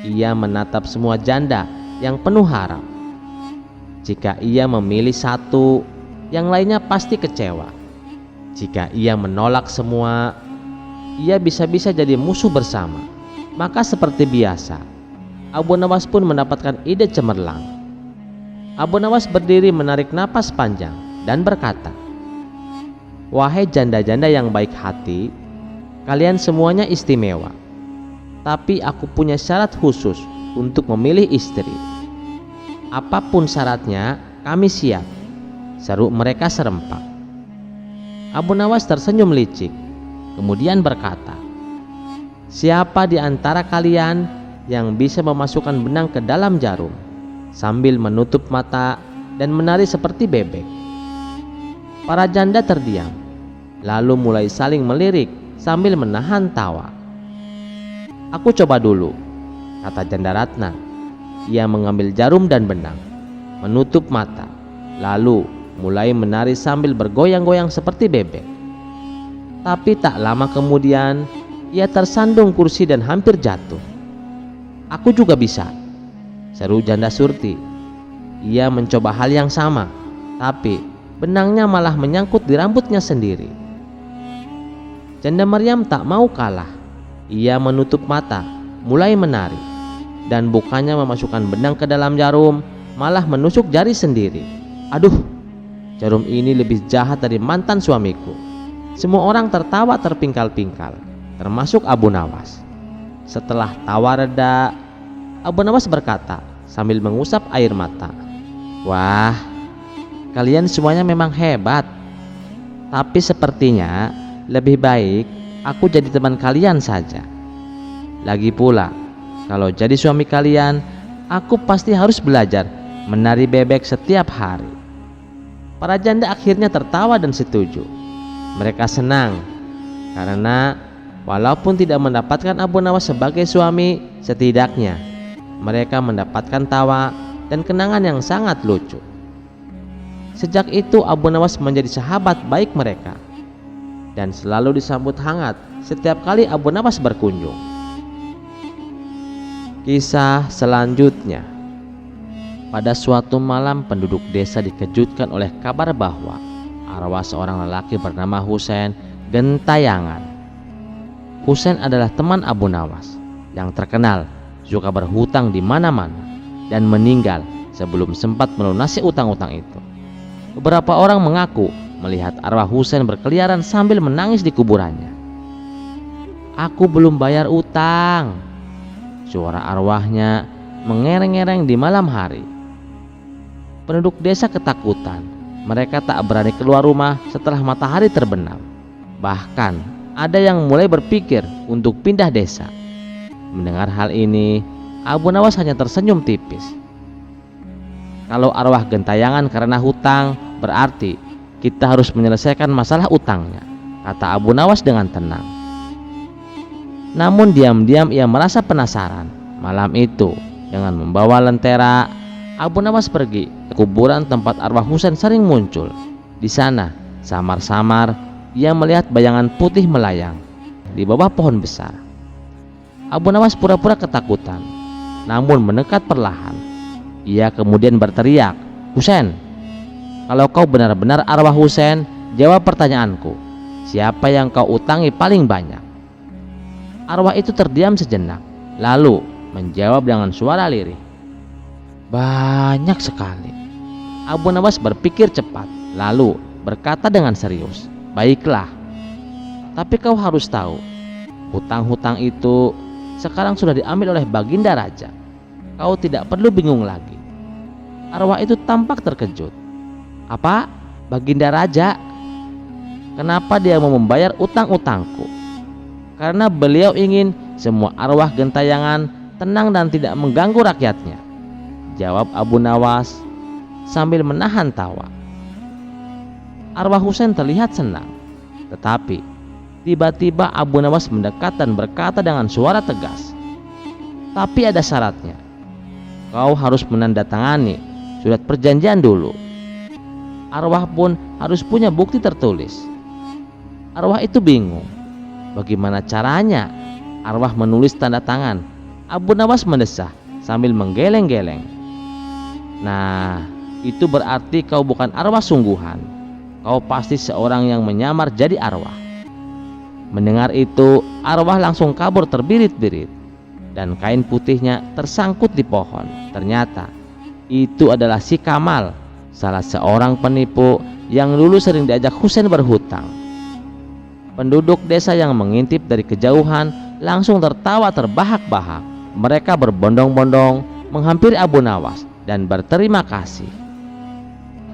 Ia menatap semua janda yang penuh harap. Jika ia memilih satu, yang lainnya pasti kecewa. Jika ia menolak semua, ia bisa-bisa jadi musuh bersama. Maka seperti biasa, Abu Nawas pun mendapatkan ide cemerlang. Abu Nawas berdiri menarik napas panjang dan berkata, "Wahai janda-janda yang baik hati, kalian semuanya istimewa. Tapi aku punya syarat khusus untuk memilih istri. Apapun syaratnya, kami siap," seru mereka serempak. Abu Nawas tersenyum licik, kemudian berkata, "Siapa di antara kalian yang bisa memasukkan benang ke dalam jarum sambil menutup mata dan menari seperti bebek?" Para janda terdiam, lalu mulai saling melirik sambil menahan tawa. "Aku coba dulu," kata janda Ratna. Ia mengambil jarum dan benang, menutup mata, lalu mulai menari sambil bergoyang-goyang seperti bebek. Tapi tak lama kemudian ia tersandung kursi dan hampir jatuh. "Aku juga bisa," seru janda Surti. Ia mencoba hal yang sama, tapi benangnya malah menyangkut di rambutnya sendiri. Janda Maryam tak mau kalah. Ia menutup mata, mulai menari, dan bukannya memasukkan benang ke dalam jarum, malah menusuk jari sendiri. "Aduh, jarum ini lebih jahat dari mantan suamiku." Semua orang tertawa terpingkal-pingkal, termasuk Abu Nawas. Setelah tawa reda, Abu Nawas berkata sambil mengusap air mata, "Wah, kalian semuanya memang hebat. Tapi sepertinya lebih baik aku jadi teman kalian saja. Lagi pula, kalau jadi suami kalian, aku pasti harus belajar menari bebek setiap hari." Para janda akhirnya tertawa dan setuju. Mereka senang karena walaupun tidak mendapatkan Abu Nawas sebagai suami, setidaknya mereka mendapatkan tawa dan kenangan yang sangat lucu. Sejak itu Abu Nawas menjadi sahabat baik mereka dan selalu disambut hangat setiap kali Abu Nawas berkunjung. Kisah selanjutnya. Pada suatu malam penduduk desa dikejutkan oleh kabar bahwa arwah seorang lelaki bernama Husein gentayangan. Husein adalah teman Abu Nawas yang terkenal suka berhutang di mana-mana dan meninggal sebelum sempat melunasi utang-utang itu. Beberapa orang mengaku melihat arwah Husein berkeliaran sambil menangis di kuburannya. "Aku belum bayar utang," suara arwahnya mengereng-ngereng di malam hari. Penduduk desa ketakutan. Mereka tak berani keluar rumah setelah matahari terbenam. Bahkan ada yang mulai berpikir untuk pindah desa. Mendengar hal ini, Abu Nawas hanya tersenyum tipis. Kalau arwah gentayangan karena hutang, berarti kita harus menyelesaikan masalah utangnya, kata Abu Nawas dengan tenang. Namun diam-diam ia merasa penasaran. Malam itu, dengan membawa lentera, Abu Nawas pergi ke kuburan tempat arwah Husein sering muncul. Di sana, samar-samar ia melihat bayangan putih melayang di bawah pohon besar. Abu Nawas pura-pura ketakutan, namun mendekat perlahan. Ia kemudian berteriak, "Husein, kalau kau benar-benar arwah Husein, jawab pertanyaanku. Siapa yang kau utangi paling banyak?" Arwah itu terdiam sejenak, lalu menjawab dengan suara lirih, "Banyak sekali." Abu Nawas berpikir cepat, lalu berkata dengan serius, "Baiklah, tapi kau harus tahu, hutang-hutang itu sekarang sudah diambil oleh Baginda Raja. Kau tidak perlu bingung lagi." Arwah itu tampak terkejut. "Apa? Baginda Raja? Kenapa dia mau membayar utang-utangku?" "Karena beliau ingin semua arwah gentayangan tenang dan tidak mengganggu rakyatnya," jawab Abu Nawas sambil menahan tawa. Arwah Husein terlihat senang, tetapi tiba-tiba Abu Nawas mendekat dan berkata dengan suara tegas, "Tapi ada syaratnya. Kau harus menandatangani surat perjanjian dulu. Arwah pun harus punya bukti tertulis." Arwah itu bingung. Bagaimana caranya arwah menulis tanda tangan? Abu Nawas mendesah sambil menggeleng-geleng. "Nah, itu berarti kau bukan arwah sungguhan. Kau pasti seorang yang menyamar jadi arwah." Mendengar itu, arwah langsung kabur terbirit-birit dan kain putihnya tersangkut di pohon. Ternyata itu adalah si Kamal, salah seorang penipu yang dulu sering diajak Husein berhutang. Penduduk desa yang mengintip dari kejauhan langsung tertawa terbahak-bahak. Mereka berbondong-bondong menghampiri Abu Nawas dan berterima kasih.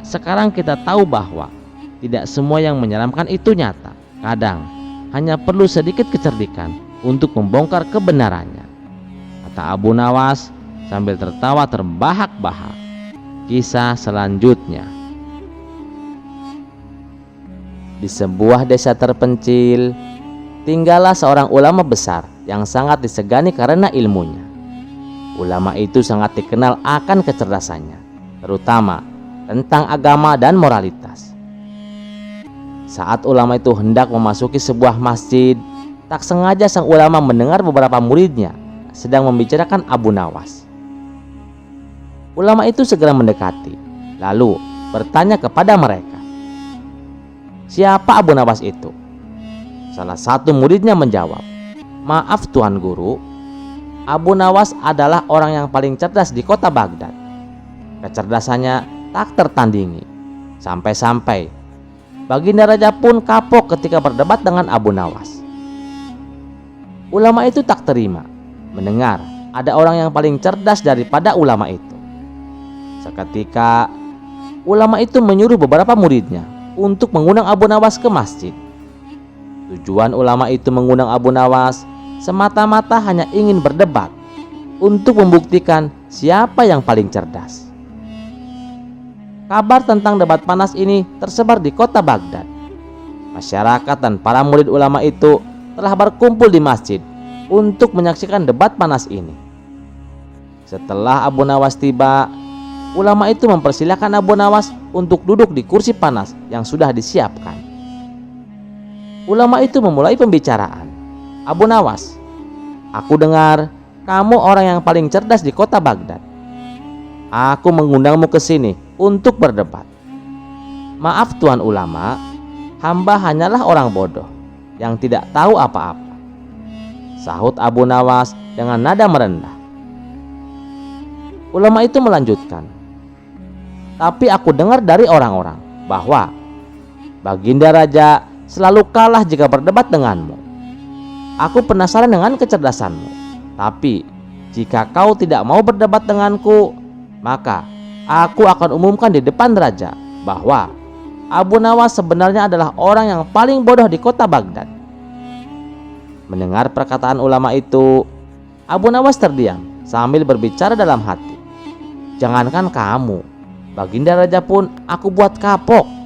Sekarang kita tahu bahwa tidak semua yang menyeramkan itu nyata. Kadang hanya perlu sedikit kecerdikan untuk membongkar kebenarannya, kata Abu Nawas sambil tertawa terbahak-bahak. Kisah selanjutnya. Di sebuah desa terpencil, tinggallah seorang ulama besar yang sangat disegani karena ilmunya. Ulama itu sangat dikenal akan kecerdasannya, terutama tentang agama dan moralitas. Saat ulama itu hendak memasuki sebuah masjid, tak sengaja sang ulama mendengar beberapa muridnya sedang membicarakan Abu Nawas. Ulama itu segera mendekati, lalu bertanya kepada mereka, "Siapa Abu Nawas itu?" Salah satu muridnya menjawab, "Maaf Tuan Guru, Abu Nawas adalah orang yang paling cerdas di kota Baghdad. Kecerdasannya tak tertandingi. Sampai-sampai Baginda Raja pun kapok ketika berdebat dengan Abu Nawas." Ulama itu tak terima mendengar ada orang yang paling cerdas daripada ulama itu. Seketika ulama itu menyuruh beberapa muridnya untuk mengundang Abu Nawas ke masjid. Tujuan ulama itu mengundang Abu Nawas semata-mata hanya ingin berdebat untuk membuktikan siapa yang paling cerdas. Kabar tentang debat panas ini tersebar di kota Baghdad. Masyarakat dan para murid ulama itu telah berkumpul di masjid untuk menyaksikan debat panas ini. Setelah Abu Nawas tiba, ulama itu mempersilahkan Abu Nawas untuk duduk di kursi panas yang sudah disiapkan. Ulama itu memulai pembicaraan. "Abu Nawas, aku dengar kamu orang yang paling cerdas di kota Baghdad. Aku mengundangmu ke sini untuk berdebat. Maaf Tuan Ulama, hamba hanyalah orang bodoh yang tidak tahu apa-apa," sahut Abu Nawas dengan nada merendah. Ulama itu melanjutkan, "Tapi aku dengar dari orang-orang bahwa Baginda Raja selalu kalah jika berdebat denganmu. Aku penasaran dengan kecerdasanmu, tapi jika kau tidak mau berdebat denganku, maka aku akan umumkan di depan raja bahwa Abu Nawas sebenarnya adalah orang yang paling bodoh di kota Baghdad." Mendengar perkataan ulama itu, Abu Nawas terdiam sambil berbicara dalam hati, "Jangankan kamu, Baginda Raja pun aku buat kapok."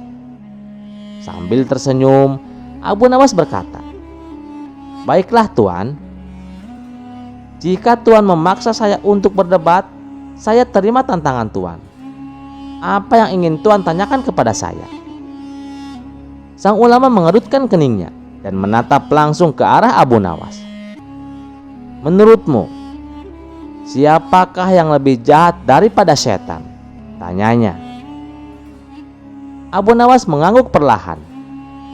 Sambil tersenyum, Abu Nawas berkata, "Baiklah Tuan, jika Tuan memaksa saya untuk berdebat, saya terima tantangan Tuan. Apa yang ingin Tuan tanyakan kepada saya?" Sang ulama mengerutkan keningnya dan menatap langsung ke arah Abu Nawas. "Menurutmu, siapakah yang lebih jahat daripada setan?" tanyanya. Abu Nawas mengangguk perlahan,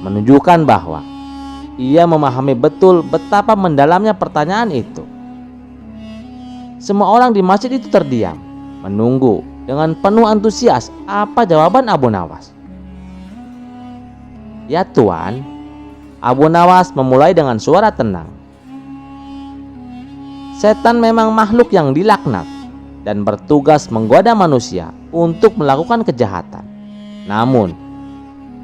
menunjukkan bahwa ia memahami betul betapa mendalamnya pertanyaan itu. Semua orang di masjid itu terdiam, menunggu dengan penuh antusias apa jawaban Abu Nawas. "Ya Tuan," Abu Nawas memulai dengan suara tenang, "setan memang makhluk yang dilaknat dan bertugas menggoda manusia untuk melakukan kejahatan. Namun,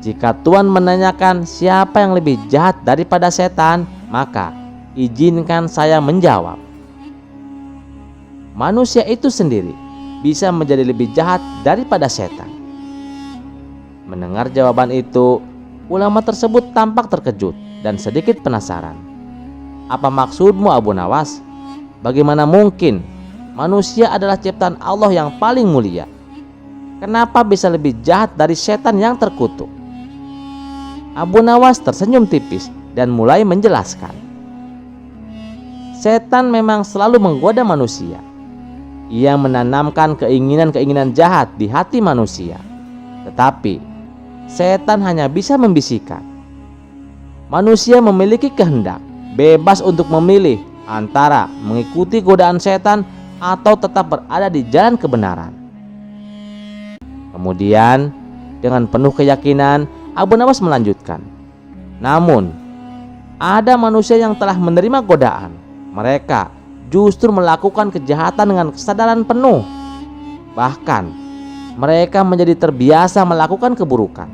jika Tuan menanyakan siapa yang lebih jahat daripada setan, maka izinkan saya menjawab. Manusia itu sendiri bisa menjadi lebih jahat daripada setan." Mendengar jawaban itu, ulama tersebut tampak terkejut dan sedikit penasaran. "Apa maksudmu Abu Nawas? Bagaimana mungkin? Manusia adalah ciptaan Allah yang paling mulia. Kenapa bisa lebih jahat dari setan yang terkutuk?" Abu Nawas tersenyum tipis dan mulai menjelaskan, "Setan memang selalu menggoda manusia. Ia menanamkan keinginan-keinginan jahat di hati manusia. Tetapi setan hanya bisa membisikkan. Manusia memiliki kehendak, bebas untuk memilih antara mengikuti godaan setan atau tetap berada di jalan kebenaran." Kemudian dengan penuh keyakinan Abu Nawas melanjutkan, "Namun ada manusia yang telah menerima godaan. Mereka justru melakukan kejahatan dengan kesadaran penuh. Bahkan mereka menjadi terbiasa melakukan keburukan.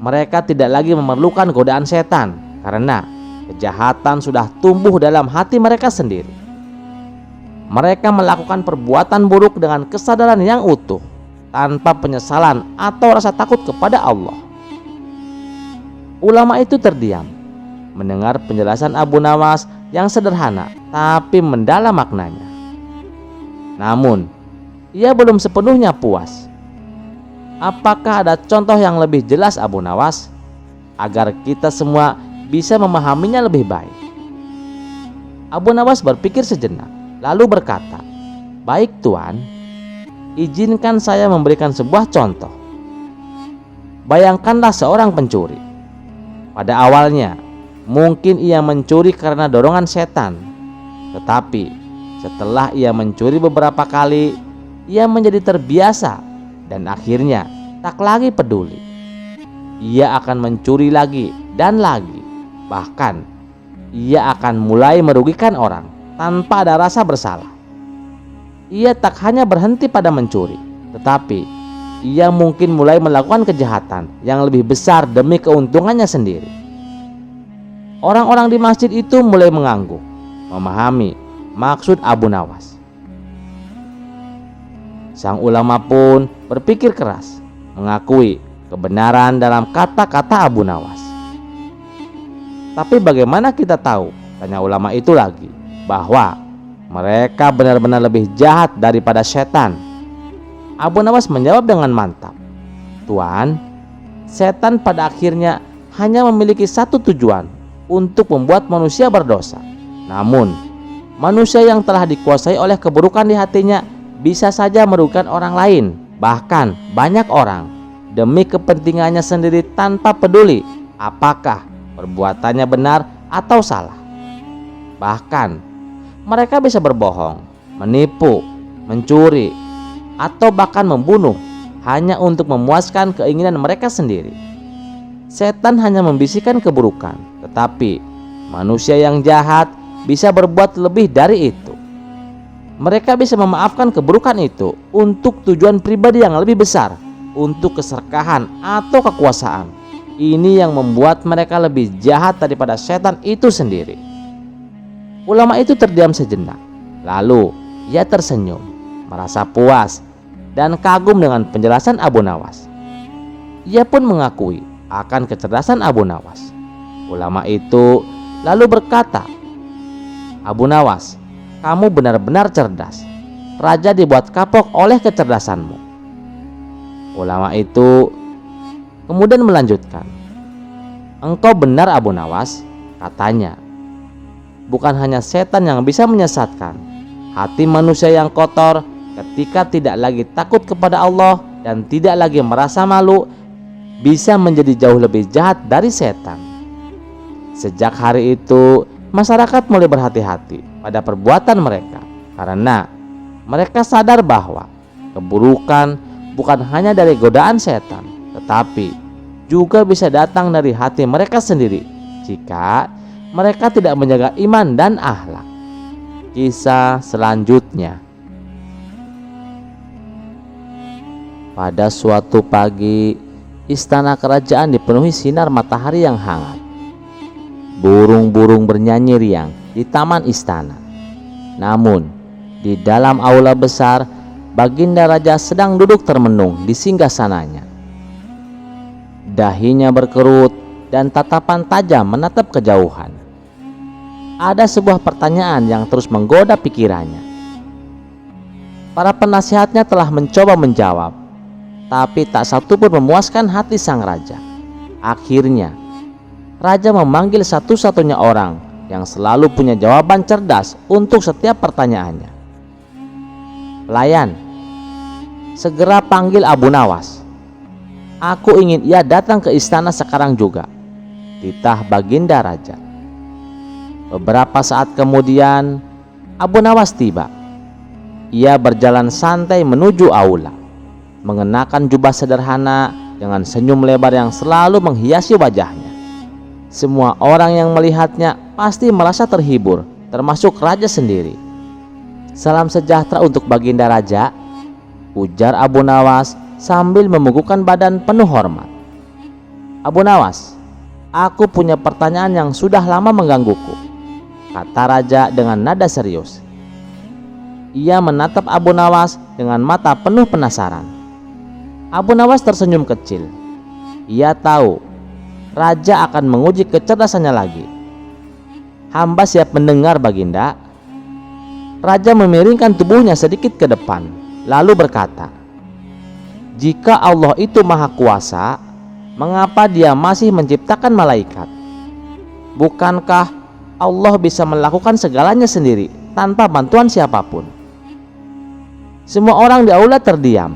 Mereka tidak lagi memerlukan godaan setan karena kejahatan sudah tumbuh dalam hati mereka sendiri. Mereka melakukan perbuatan buruk dengan kesadaran yang utuh, tanpa penyesalan atau rasa takut kepada Allah." Ulama itu terdiam mendengar penjelasan Abu Nawas yang sederhana tapi mendalam maknanya. Namun, ia belum sepenuhnya puas. "Apakah ada contoh yang lebih jelas Abu Nawas, agar kita semua bisa memahaminya lebih baik?" Abu Nawas berpikir sejenak, lalu berkata, "Baik Tuan, izinkan saya memberikan sebuah contoh. Bayangkanlah seorang pencuri. Pada awalnya, mungkin ia mencuri karena dorongan setan. Tetapi setelah ia mencuri beberapa kali, ia menjadi terbiasa dan akhirnya tak lagi peduli. Ia akan mencuri lagi dan lagi. Bahkan ia akan mulai merugikan orang tanpa ada rasa bersalah. Ia tak hanya berhenti pada mencuri, tetapi ia mungkin mulai melakukan kejahatan yang lebih besar demi keuntungannya sendiri." Orang-orang di masjid itu mulai mengangguk, memahami maksud Abu Nawas. Sang ulama pun berpikir keras, mengakui kebenaran dalam kata-kata Abu Nawas. "Tapi bagaimana kita tahu," tanya ulama itu lagi, "bahwa mereka benar-benar lebih jahat daripada setan?" Abu Nawas menjawab dengan mantap, "Tuan, setan pada akhirnya hanya memiliki satu tujuan, untuk membuat manusia berdosa. Namun, manusia yang telah dikuasai oleh keburukan di hatinya bisa saja merugikan orang lain, bahkan banyak orang, demi kepentingannya sendiri tanpa peduli apakah perbuatannya benar atau salah. Bahkan, mereka bisa berbohong, menipu, mencuri, atau bahkan membunuh hanya untuk memuaskan keinginan mereka sendiri. Setan hanya membisikkan keburukan, tetapi manusia yang jahat bisa berbuat lebih dari itu. Mereka bisa memaafkan keburukan itu untuk tujuan pribadi yang lebih besar, untuk keserakahan atau kekuasaan. Ini yang membuat mereka lebih jahat daripada setan itu sendiri." Ulama itu terdiam sejenak, lalu ia tersenyum, merasa puas dan kagum dengan penjelasan Abu Nawas. Ia pun mengakui akan kecerdasan Abu Nawas. Ulama itu lalu berkata, "Abu Nawas, kamu benar-benar cerdas. Raja dibuat kapok oleh kecerdasanmu." Ulama itu kemudian melanjutkan, "Engkau benar Abu Nawas," katanya. "Bukan hanya setan yang bisa menyesatkan. Hati manusia yang kotor ketika tidak lagi takut kepada Allah dan tidak lagi merasa malu bisa menjadi jauh lebih jahat dari setan." Sejak hari itu, masyarakat mulai berhati-hati pada perbuatan mereka karena mereka sadar bahwa keburukan bukan hanya dari godaan setan, tetapi juga bisa datang dari hati mereka sendiri jika mereka tidak menjaga iman dan akhlak. Kisah selanjutnya. Pada suatu pagi, istana kerajaan dipenuhi sinar matahari yang hangat. Burung-burung bernyanyi riang di taman istana. Namun, di dalam aula besar, Baginda Raja sedang duduk termenung di singgasananya. Dahinya berkerut dan tatapan tajam menatap kejauhan. Ada sebuah pertanyaan yang terus menggoda pikirannya. Para penasihatnya telah mencoba menjawab, tapi tak satu pun memuaskan hati sang raja. Akhirnya, raja memanggil satu-satunya orang yang selalu punya jawaban cerdas untuk setiap pertanyaannya. "Pelayan, segera panggil Abu Nawas. Aku ingin ia datang ke istana sekarang juga," titah Baginda Raja. Beberapa saat kemudian, Abu Nawas tiba. Ia berjalan santai menuju aula, mengenakan jubah sederhana dengan senyum lebar yang selalu menghiasi wajahnya. Semua orang yang melihatnya pasti merasa terhibur, termasuk raja sendiri. "Salam sejahtera untuk Baginda Raja," ujar Abu Nawas sambil memegukkan badan penuh hormat. "Abu Nawas, aku punya pertanyaan yang sudah lama menggangguku," kata raja dengan nada serius. Ia menatap Abu Nawas dengan mata penuh penasaran. Abu Nawas tersenyum kecil. Ia tahu raja akan menguji kecerdasannya lagi. "Hamba siap mendengar, Baginda." Raja memiringkan tubuhnya sedikit ke depan, lalu berkata, "Jika Allah itu maha kuasa, mengapa Dia masih menciptakan malaikat? Bukankah Allah bisa melakukan segalanya sendiri tanpa bantuan siapapun?" Semua orang di aula terdiam.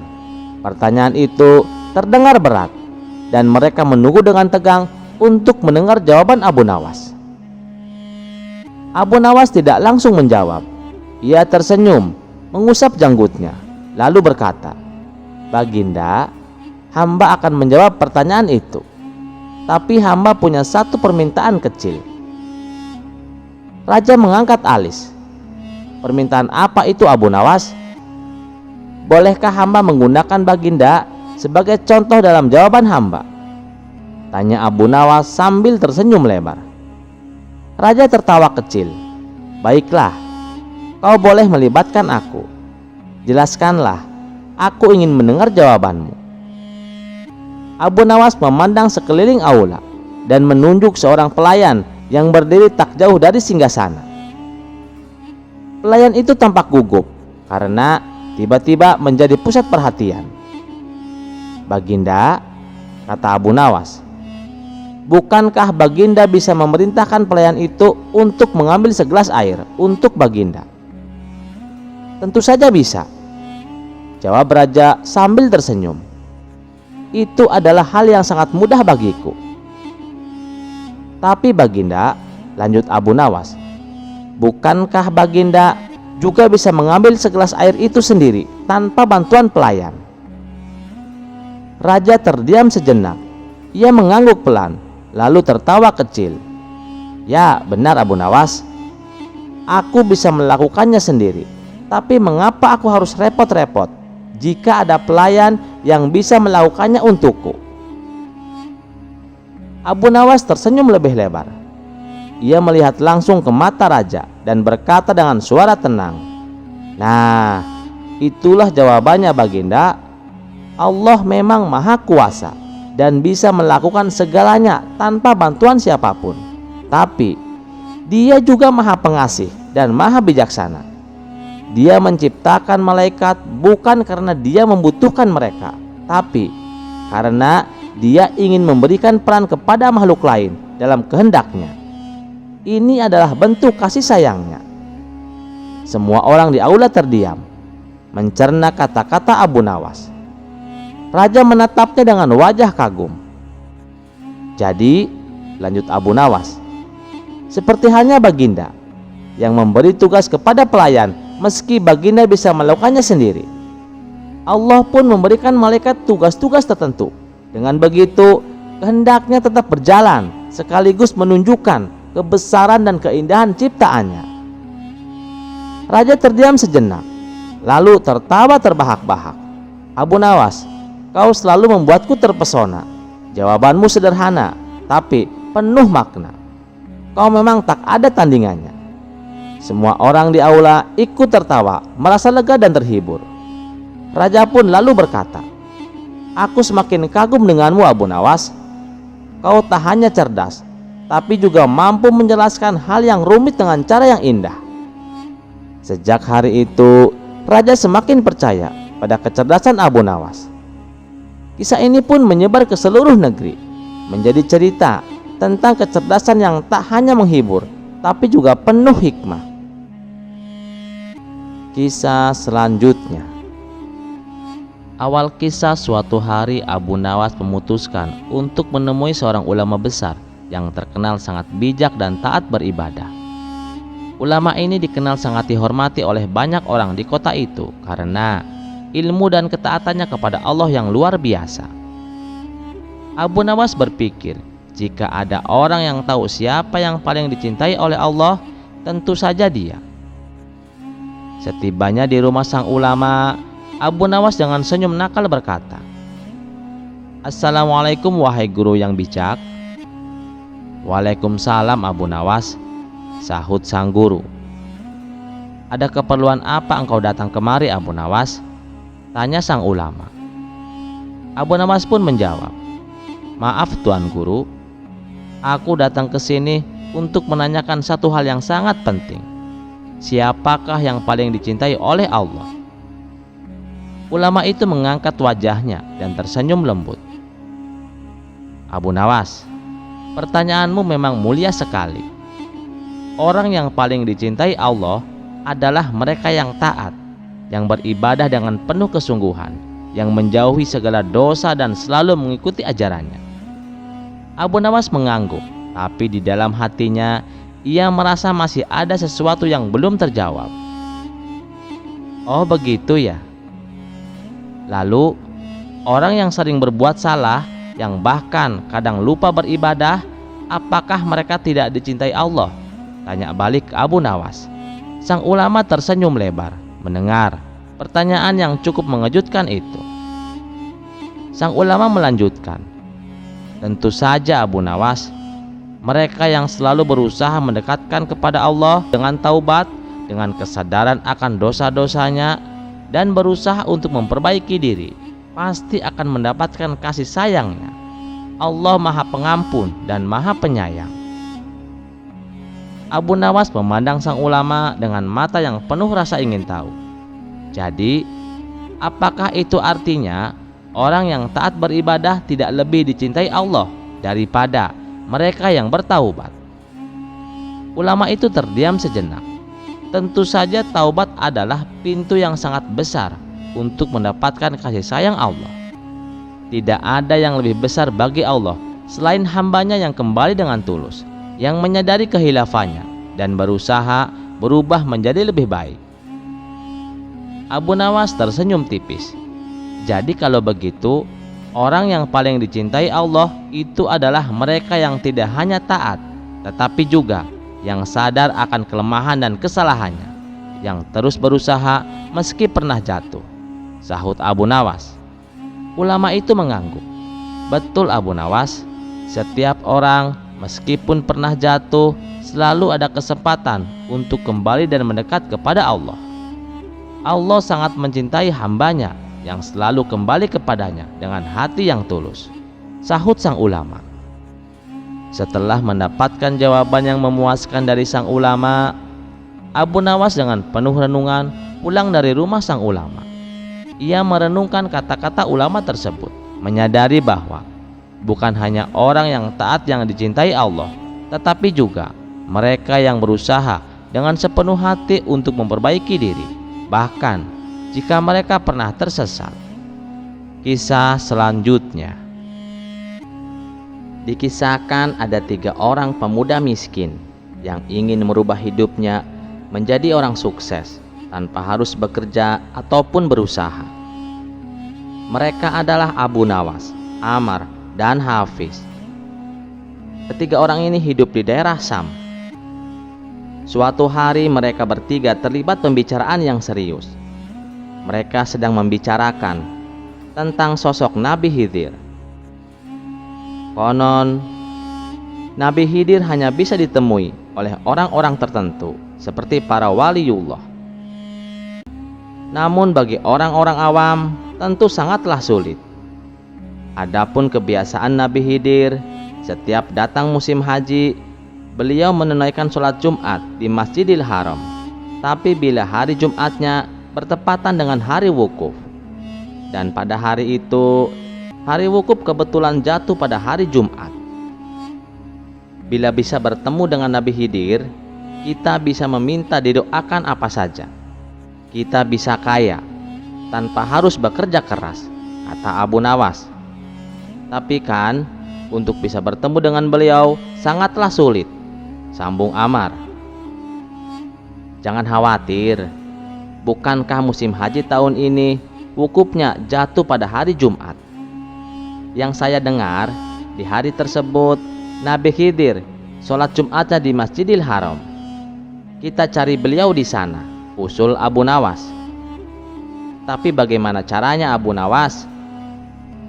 Pertanyaan itu terdengar berat, dan mereka menunggu dengan tegang untuk mendengar jawaban Abu Nawas. Abu Nawas tidak langsung menjawab. Ia tersenyum, mengusap janggutnya, lalu berkata, "Baginda, hamba akan menjawab pertanyaan itu. Tapi hamba punya satu permintaan kecil." Raja mengangkat alis. "Permintaan apa itu, Abu Nawas? Bolehkah hamba menggunakan Baginda sebagai contoh dalam jawaban hamba?" tanya Abu Nawas sambil tersenyum lebar. Raja tertawa kecil. "Baiklah, kau boleh melibatkan aku. Jelaskanlah, aku ingin mendengar jawabanmu." Abu Nawas memandang sekeliling aula dan menunjuk seorang pelayan yang berdiri tak jauh dari singgasana. Pelayan itu tampak gugup karena tiba-tiba menjadi pusat perhatian. "Baginda," kata Abu Nawas, "bukankah Baginda bisa memerintahkan pelayan itu untuk mengambil segelas air untuk Baginda?" "Tentu saja bisa," jawab raja sambil tersenyum. "Itu adalah hal yang sangat mudah bagiku." "Tapi Baginda," lanjut Abu Nawas, "bukankah Baginda juga bisa mengambil segelas air itu sendiri tanpa bantuan pelayan?" Raja terdiam sejenak. Ia mengangguk pelan, lalu tertawa kecil. "Ya, benar Abu Nawas. Aku bisa melakukannya sendiri. Tapi mengapa aku harus repot-repot jika ada pelayan yang bisa melakukannya untukku?" Abu Nawas tersenyum lebih lebar. Ia melihat langsung ke mata raja dan berkata dengan suara tenang, "Nah, itulah jawabannya Baginda. Allah memang maha kuasa dan bisa melakukan segalanya tanpa bantuan siapapun. Tapi Dia juga maha pengasih dan maha bijaksana. Dia menciptakan malaikat bukan karena Dia membutuhkan mereka, tapi karena Dia ingin memberikan peran kepada makhluk lain dalam kehendaknya. Ini adalah bentuk kasih sayangnya." Semua orang di aula terdiam, mencerna kata-kata Abu Nawas. Raja menatapnya dengan wajah kagum. "Jadi," lanjut Abu Nawas, "seperti halnya Baginda yang memberi tugas kepada pelayan meski Baginda bisa melakukannya sendiri. Allah pun memberikan malaikat tugas-tugas tertentu. Dengan begitu, kehendaknya tetap berjalan sekaligus menunjukkan kebesaran dan keindahan ciptaannya." Raja terdiam sejenak, lalu tertawa terbahak-bahak. "Abu Nawas, kau selalu membuatku terpesona. Jawabanmu sederhana, tapi penuh makna. Kau memang tak ada tandingannya." Semua orang di aula ikut tertawa, merasa lega dan terhibur. Raja pun lalu berkata, "Aku semakin kagum denganmu Abu Nawas. Kau tak hanya cerdas, tapi juga mampu menjelaskan hal yang rumit dengan cara yang indah." Sejak hari itu, raja semakin percaya pada kecerdasan Abu Nawas. Kisah ini pun menyebar ke seluruh negeri, menjadi cerita tentang kecerdasan yang tak hanya menghibur, tapi juga penuh hikmah. Kisah selanjutnya. Awal kisah, suatu hari Abu Nawas memutuskan untuk menemui seorang ulama besar yang terkenal sangat bijak dan taat beribadah. Ulama ini dikenal sangat dihormati oleh banyak orang di kota itu karena ilmu dan ketaatannya kepada Allah yang luar biasa. Abu Nawas berpikir, jika ada orang yang tahu siapa yang paling dicintai oleh Allah, tentu saja dia. Setibanya di rumah sang ulama, Abu Nawas dengan senyum nakal berkata, "Assalamualaikum wahai guru yang bijak." "Waalaikumsalam Abu Nawas," sahut sang guru. "Ada keperluan apa engkau datang kemari Abu Nawas?" tanya sang ulama. Abu Nawas pun menjawab, "Maaf Tuan Guru, aku datang ke sini untuk menanyakan satu hal yang sangat penting. Siapakah yang paling dicintai oleh Allah?" Ulama itu mengangkat wajahnya dan tersenyum lembut. "Abu Nawas, pertanyaanmu memang mulia sekali. Orang yang paling dicintai Allah adalah mereka yang taat, yang beribadah dengan penuh kesungguhan, yang menjauhi segala dosa dan selalu mengikuti ajarannya." Abu Nawas mengangguk, tapi di dalam hatinya ia merasa masih ada sesuatu yang belum terjawab. "Oh begitu ya. Lalu orang yang sering berbuat salah, yang bahkan kadang lupa beribadah, apakah mereka tidak dicintai Allah?" tanya balik Abu Nawas. Sang ulama tersenyum lebar mendengar pertanyaan yang cukup mengejutkan itu. Sang ulama melanjutkan, "Tentu saja Abu Nawas, mereka yang selalu berusaha mendekatkan kepada Allah dengan taubat, dengan kesadaran akan dosa-dosanya, dan berusaha untuk memperbaiki diri, pasti akan mendapatkan kasih sayangnya. Allah Maha Pengampun dan Maha Penyayang." Abu Nawas memandang sang ulama dengan mata yang penuh rasa ingin tahu. Jadi Apakah itu artinya orang yang taat beribadah tidak lebih dicintai Allah daripada mereka yang bertaubat? Ulama itu terdiam sejenak. Tentu saja taubat adalah pintu yang sangat besar untuk mendapatkan kasih sayang Allah. Tidak ada yang lebih besar bagi Allah selain hambanya yang kembali dengan tulus, yang menyadari kehilafannya dan berusaha berubah menjadi lebih baik. Abu Nawas tersenyum tipis. Jadi kalau begitu, orang yang paling dicintai Allah itu adalah mereka yang tidak hanya taat, tetapi juga yang sadar akan kelemahan dan kesalahannya, yang terus berusaha meski pernah jatuh, sahut Abu Nawas. Ulama itu mengangguk. Betul Abu Nawas, setiap orang meskipun pernah jatuh selalu ada kesempatan untuk kembali dan mendekat kepada Allah. Allah sangat mencintai hambanya yang selalu kembali kepadanya dengan hati yang tulus, sahut sang ulama. Setelah mendapatkan jawaban yang memuaskan dari sang ulama, Abu Nawas dengan penuh renungan pulang dari rumah sang ulama. Ia merenungkan kata-kata ulama tersebut, menyadari bahwa bukan hanya orang yang taat yang dicintai Allah, tetapi juga mereka yang berusaha dengan sepenuh hati untuk memperbaiki diri, bahkan jika mereka pernah tersesat. Kisah selanjutnya. Dikisahkan ada 3 orang pemuda miskin yang ingin merubah hidupnya menjadi orang sukses tanpa harus bekerja ataupun berusaha. Mereka adalah Abu Nawas, Amar, dan Hafiz. Ketiga orang ini hidup di daerah Sam. Suatu hari mereka bertiga terlibat pembicaraan yang serius. Mereka sedang membicarakan tentang sosok Nabi Khidir. Konon, Nabi Khidir hanya bisa ditemui oleh orang-orang tertentu seperti para waliullah. Namun bagi orang-orang awam tentu sangatlah sulit. Adapun kebiasaan Nabi Khidir, setiap datang musim haji, beliau menunaikan sholat Jumat di Masjidil Haram. Tapi bila hari Jumatnya bertepatan dengan hari wukuf, dan pada hari itu hari wukuf kebetulan jatuh pada hari Jumat, bila bisa bertemu dengan Nabi Khidir, kita bisa meminta didoakan apa saja. Kita bisa kaya tanpa harus bekerja keras, kata Abu Nawas. Tapi kan untuk bisa bertemu dengan beliau sangatlah sulit, sambung Amar. Jangan khawatir, bukankah musim haji tahun ini wukufnya jatuh pada hari Jumat? Yang saya dengar, di hari tersebut Nabi Khidir sholat Jumatnya di Masjidil Haram. Kita cari beliau di sana, usul Abu Nawas. Tapi bagaimana caranya Abu Nawas?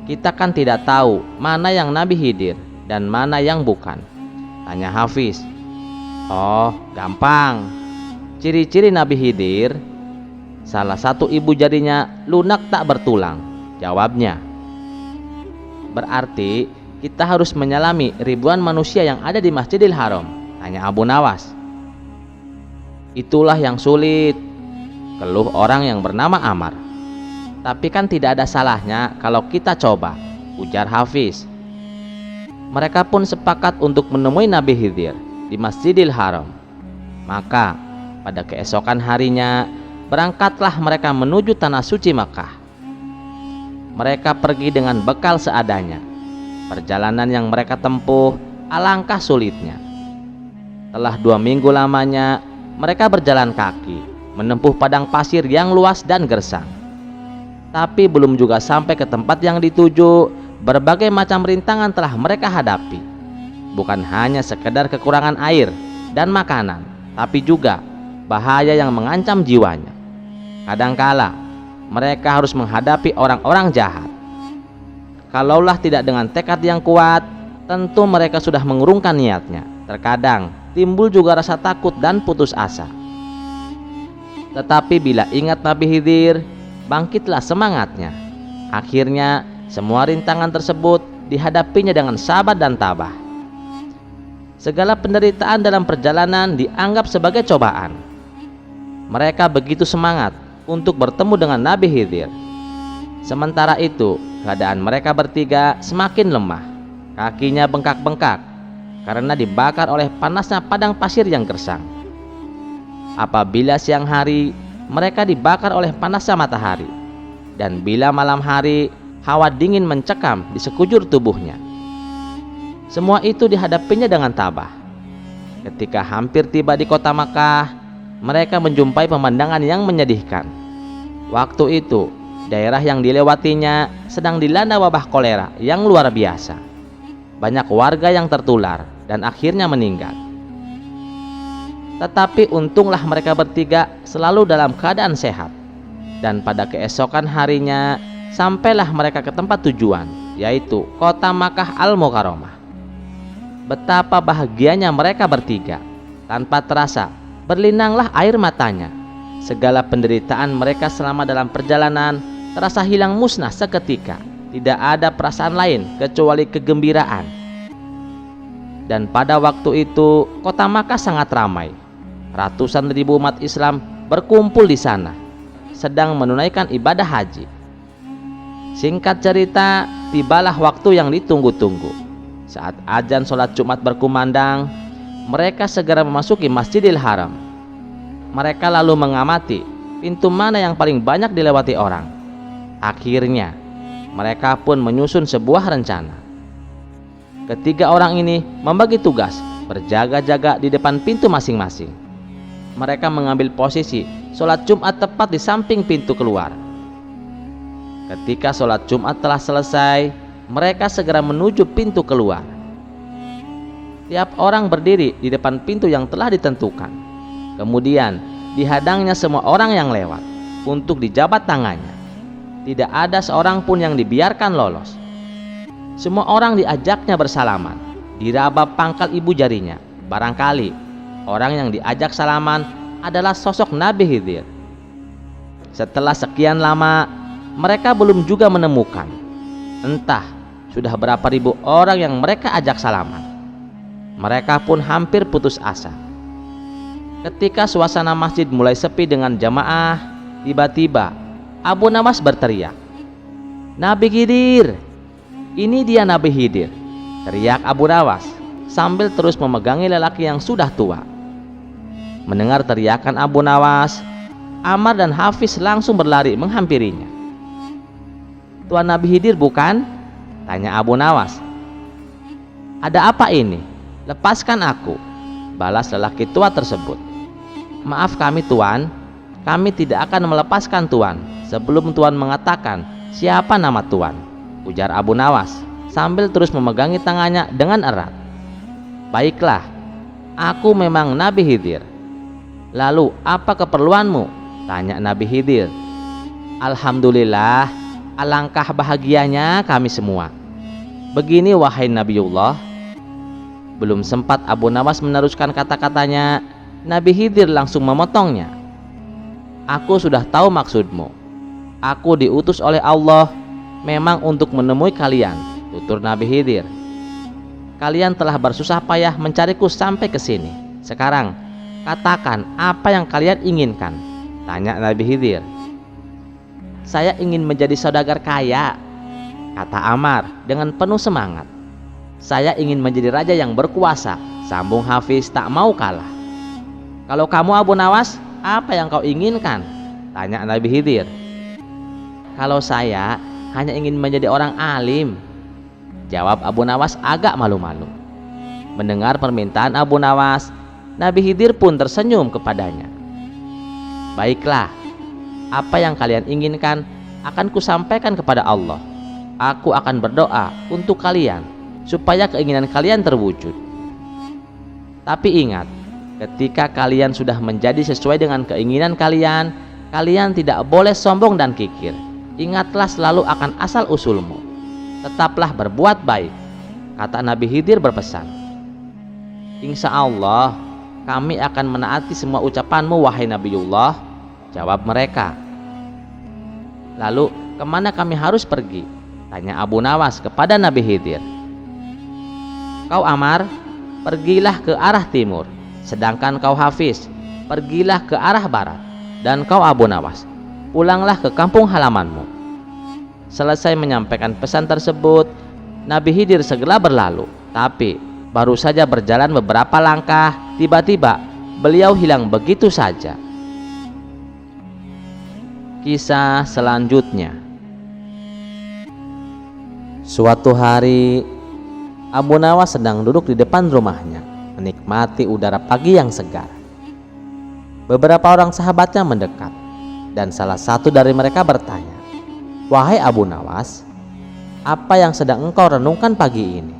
Kita kan tidak tahu mana yang Nabi Khidir dan mana yang bukan, tanya Hafiz. Oh, gampang. Ciri-ciri Nabi Khidir, salah satu ibu jarinya lunak tak bertulang, jawabnya. Berarti kita harus menyalami ribuan manusia yang ada di Masjidil Haram, tanya Abu Nawas. Itulah yang sulit, keluh orang yang bernama Amar. Tapi kan tidak ada salahnya kalau kita coba, ujar Hafiz. Mereka pun sepakat untuk menemui Nabi Khidir di Masjidil Haram. Maka pada keesokan harinya berangkatlah mereka menuju tanah suci Makkah. Mereka pergi dengan bekal seadanya. Perjalanan yang mereka tempuh alangkah sulitnya. Telah 2 minggu lamanya mereka berjalan kaki, menempuh padang pasir yang luas dan gersang. Tapi belum juga sampai ke tempat yang dituju, berbagai macam rintangan telah mereka hadapi. Bukan hanya sekedar kekurangan air dan makanan, tapi juga bahaya yang mengancam jiwanya. Kadangkala mereka harus menghadapi orang-orang jahat. Kalaulah tidak dengan tekad yang kuat, tentu mereka sudah mengurungkan niatnya. Terkadang timbul juga rasa takut dan putus asa. Tetapi bila ingat Nabi Khidir, bangkitlah semangatnya. Akhirnya semua rintangan tersebut dihadapinya dengan sabar dan tabah. Segala penderitaan dalam perjalanan dianggap sebagai cobaan. Mereka begitu semangat untuk bertemu dengan Nabi Khidir. Sementara itu, keadaan mereka bertiga semakin lemah. Kakinya bengkak-bengkak karena dibakar oleh panasnya padang pasir yang gersang. Apabila siang hari, mereka dibakar oleh panasnya matahari, dan bila malam hari, hawa dingin mencekam di sekujur tubuhnya. Semua itu dihadapinya dengan tabah. Ketika hampir tiba di kota Makkah, mereka menjumpai pemandangan yang menyedihkan. Waktu itu, daerah yang dilewatinya sedang dilanda wabah kolera yang luar biasa. Banyak warga yang tertular dan akhirnya meninggal. Tetapi untunglah mereka bertiga selalu dalam keadaan sehat. Dan pada keesokan harinya, sampailah mereka ke tempat tujuan, yaitu kota Makkah Al-Mukarramah. Betapa bahagianya mereka bertiga. Tanpa terasa, berlinanglah air matanya. Segala penderitaan mereka selama dalam perjalanan terasa hilang musnah seketika. Tidak ada perasaan lain kecuali kegembiraan. Dan pada waktu itu, kota Makkah sangat ramai. Ratusan ribu umat Islam berkumpul di sana, sedang menunaikan ibadah haji. Singkat cerita, tibalah waktu yang ditunggu-tunggu. Saat azan sholat Jumat berkumandang, mereka segera memasuki Masjidil Haram. Mereka lalu mengamati pintu mana yang paling banyak dilewati orang. Akhirnya, mereka pun menyusun sebuah rencana. Ketiga orang ini membagi tugas berjaga-jaga di depan pintu masing-masing. Mereka mengambil posisi sholat Jumat tepat di samping pintu keluar. Ketika sholat Jumat telah selesai, mereka segera menuju pintu keluar. Tiap orang berdiri di depan pintu yang telah ditentukan. Kemudian dihadangnya semua orang yang lewat untuk dijabat tangannya. Tidak ada seorang pun yang dibiarkan lolos. Semua orang diajaknya bersalaman, diraba pangkal ibu jarinya. Barangkali orang yang diajak salaman adalah sosok Nabi Khidir. Setelah sekian lama, mereka belum juga menemukan. Entah sudah berapa ribu orang yang mereka ajak salaman. Mereka pun hampir putus asa. Ketika suasana masjid mulai sepi dengan jamaah, tiba-tiba Abu Nawas berteriak, "Nabi Khidir! Ini dia Nabi Khidir!" teriak Abu Nawas sambil terus memegangi lelaki yang sudah tua. Mendengar teriakan Abu Nawas, Ammar dan Hafiz langsung berlari menghampirinya. "Tuan Nabi Khidir bukan?" tanya Abu Nawas. "Ada apa ini? Lepaskan aku," balas lelaki tua tersebut. "Maaf kami tuan, kami tidak akan melepaskan tuan sebelum tuan mengatakan siapa nama tuan," ujar Abu Nawas sambil terus memegangi tangannya dengan erat. "Baiklah, aku memang Nabi Khidir." "Lalu apa keperluanmu?" tanya Nabi Khidir. "Alhamdulillah, alangkah bahagianya kami semua. Begini wahai Nabiullah." Belum sempat Abu Nawas meneruskan kata-katanya, Nabi Khidir langsung memotongnya. "Aku sudah tahu maksudmu. Aku diutus oleh Allah memang untuk menemui kalian," tutur Nabi Khidir. "Kalian telah bersusah payah mencariku sampai ke sini. Sekarang katakan apa yang kalian inginkan," tanya Nabi Khidir. "Saya ingin menjadi saudagar kaya," kata Ammar dengan penuh semangat. "Saya ingin menjadi raja yang berkuasa," sambung Hafiz tak mau kalah. "Kalau kamu Abu Nawas, apa yang kau inginkan?" tanya Nabi Khidir. "Kalau saya hanya ingin menjadi orang alim," jawab Abu Nawas agak malu-malu. Mendengar permintaan Abu Nawas, Nabi Khidir pun tersenyum kepadanya. "Baiklah, apa yang kalian inginkan akan kusampaikan kepada Allah. Aku akan berdoa untuk kalian supaya keinginan kalian terwujud. Tapi ingat, ketika kalian sudah menjadi sesuai dengan keinginan kalian, kalian tidak boleh sombong dan kikir. Ingatlah selalu akan asal usulmu. Tetaplah berbuat baik," kata Nabi Khidir berpesan. "Insya Allah kami akan menaati semua ucapanmu wahai Nabiullah," jawab mereka. "Lalu kemana kami harus pergi?" tanya Abu Nawas kepada Nabi Khidir. "Kau Ammar, pergilah ke arah timur, sedangkan kau Hafiz, pergilah ke arah barat, dan kau Abu Nawas, pulanglah ke kampung halamanmu." Selesai menyampaikan pesan tersebut, Nabi Khidir segera berlalu. Tapi baru saja berjalan beberapa langkah, tiba-tiba beliau hilang begitu saja. Kisah selanjutnya. Suatu hari, Abu Nawas sedang duduk di depan rumahnya, menikmati udara pagi yang segar. Beberapa orang sahabatnya mendekat, dan salah satu dari mereka bertanya, "Wahai Abu Nawas, apa yang sedang engkau renungkan pagi ini?"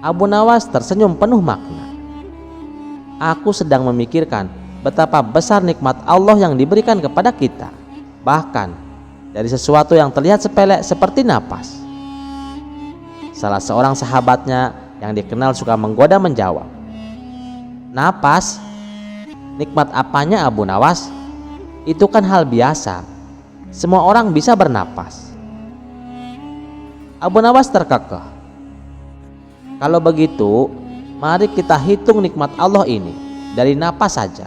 Abu Nawas tersenyum penuh makna. "Aku sedang memikirkan betapa besar nikmat Allah yang diberikan kepada kita, bahkan dari sesuatu yang terlihat sepele seperti napas." Salah seorang sahabatnya yang dikenal suka menggoda menjawab, "Napas? Nikmat apanya Abu Nawas? Itu kan hal biasa. Semua orang bisa bernapas." Abu Nawas terkekeh. "Kalau begitu, mari kita hitung nikmat Allah ini dari napas saja.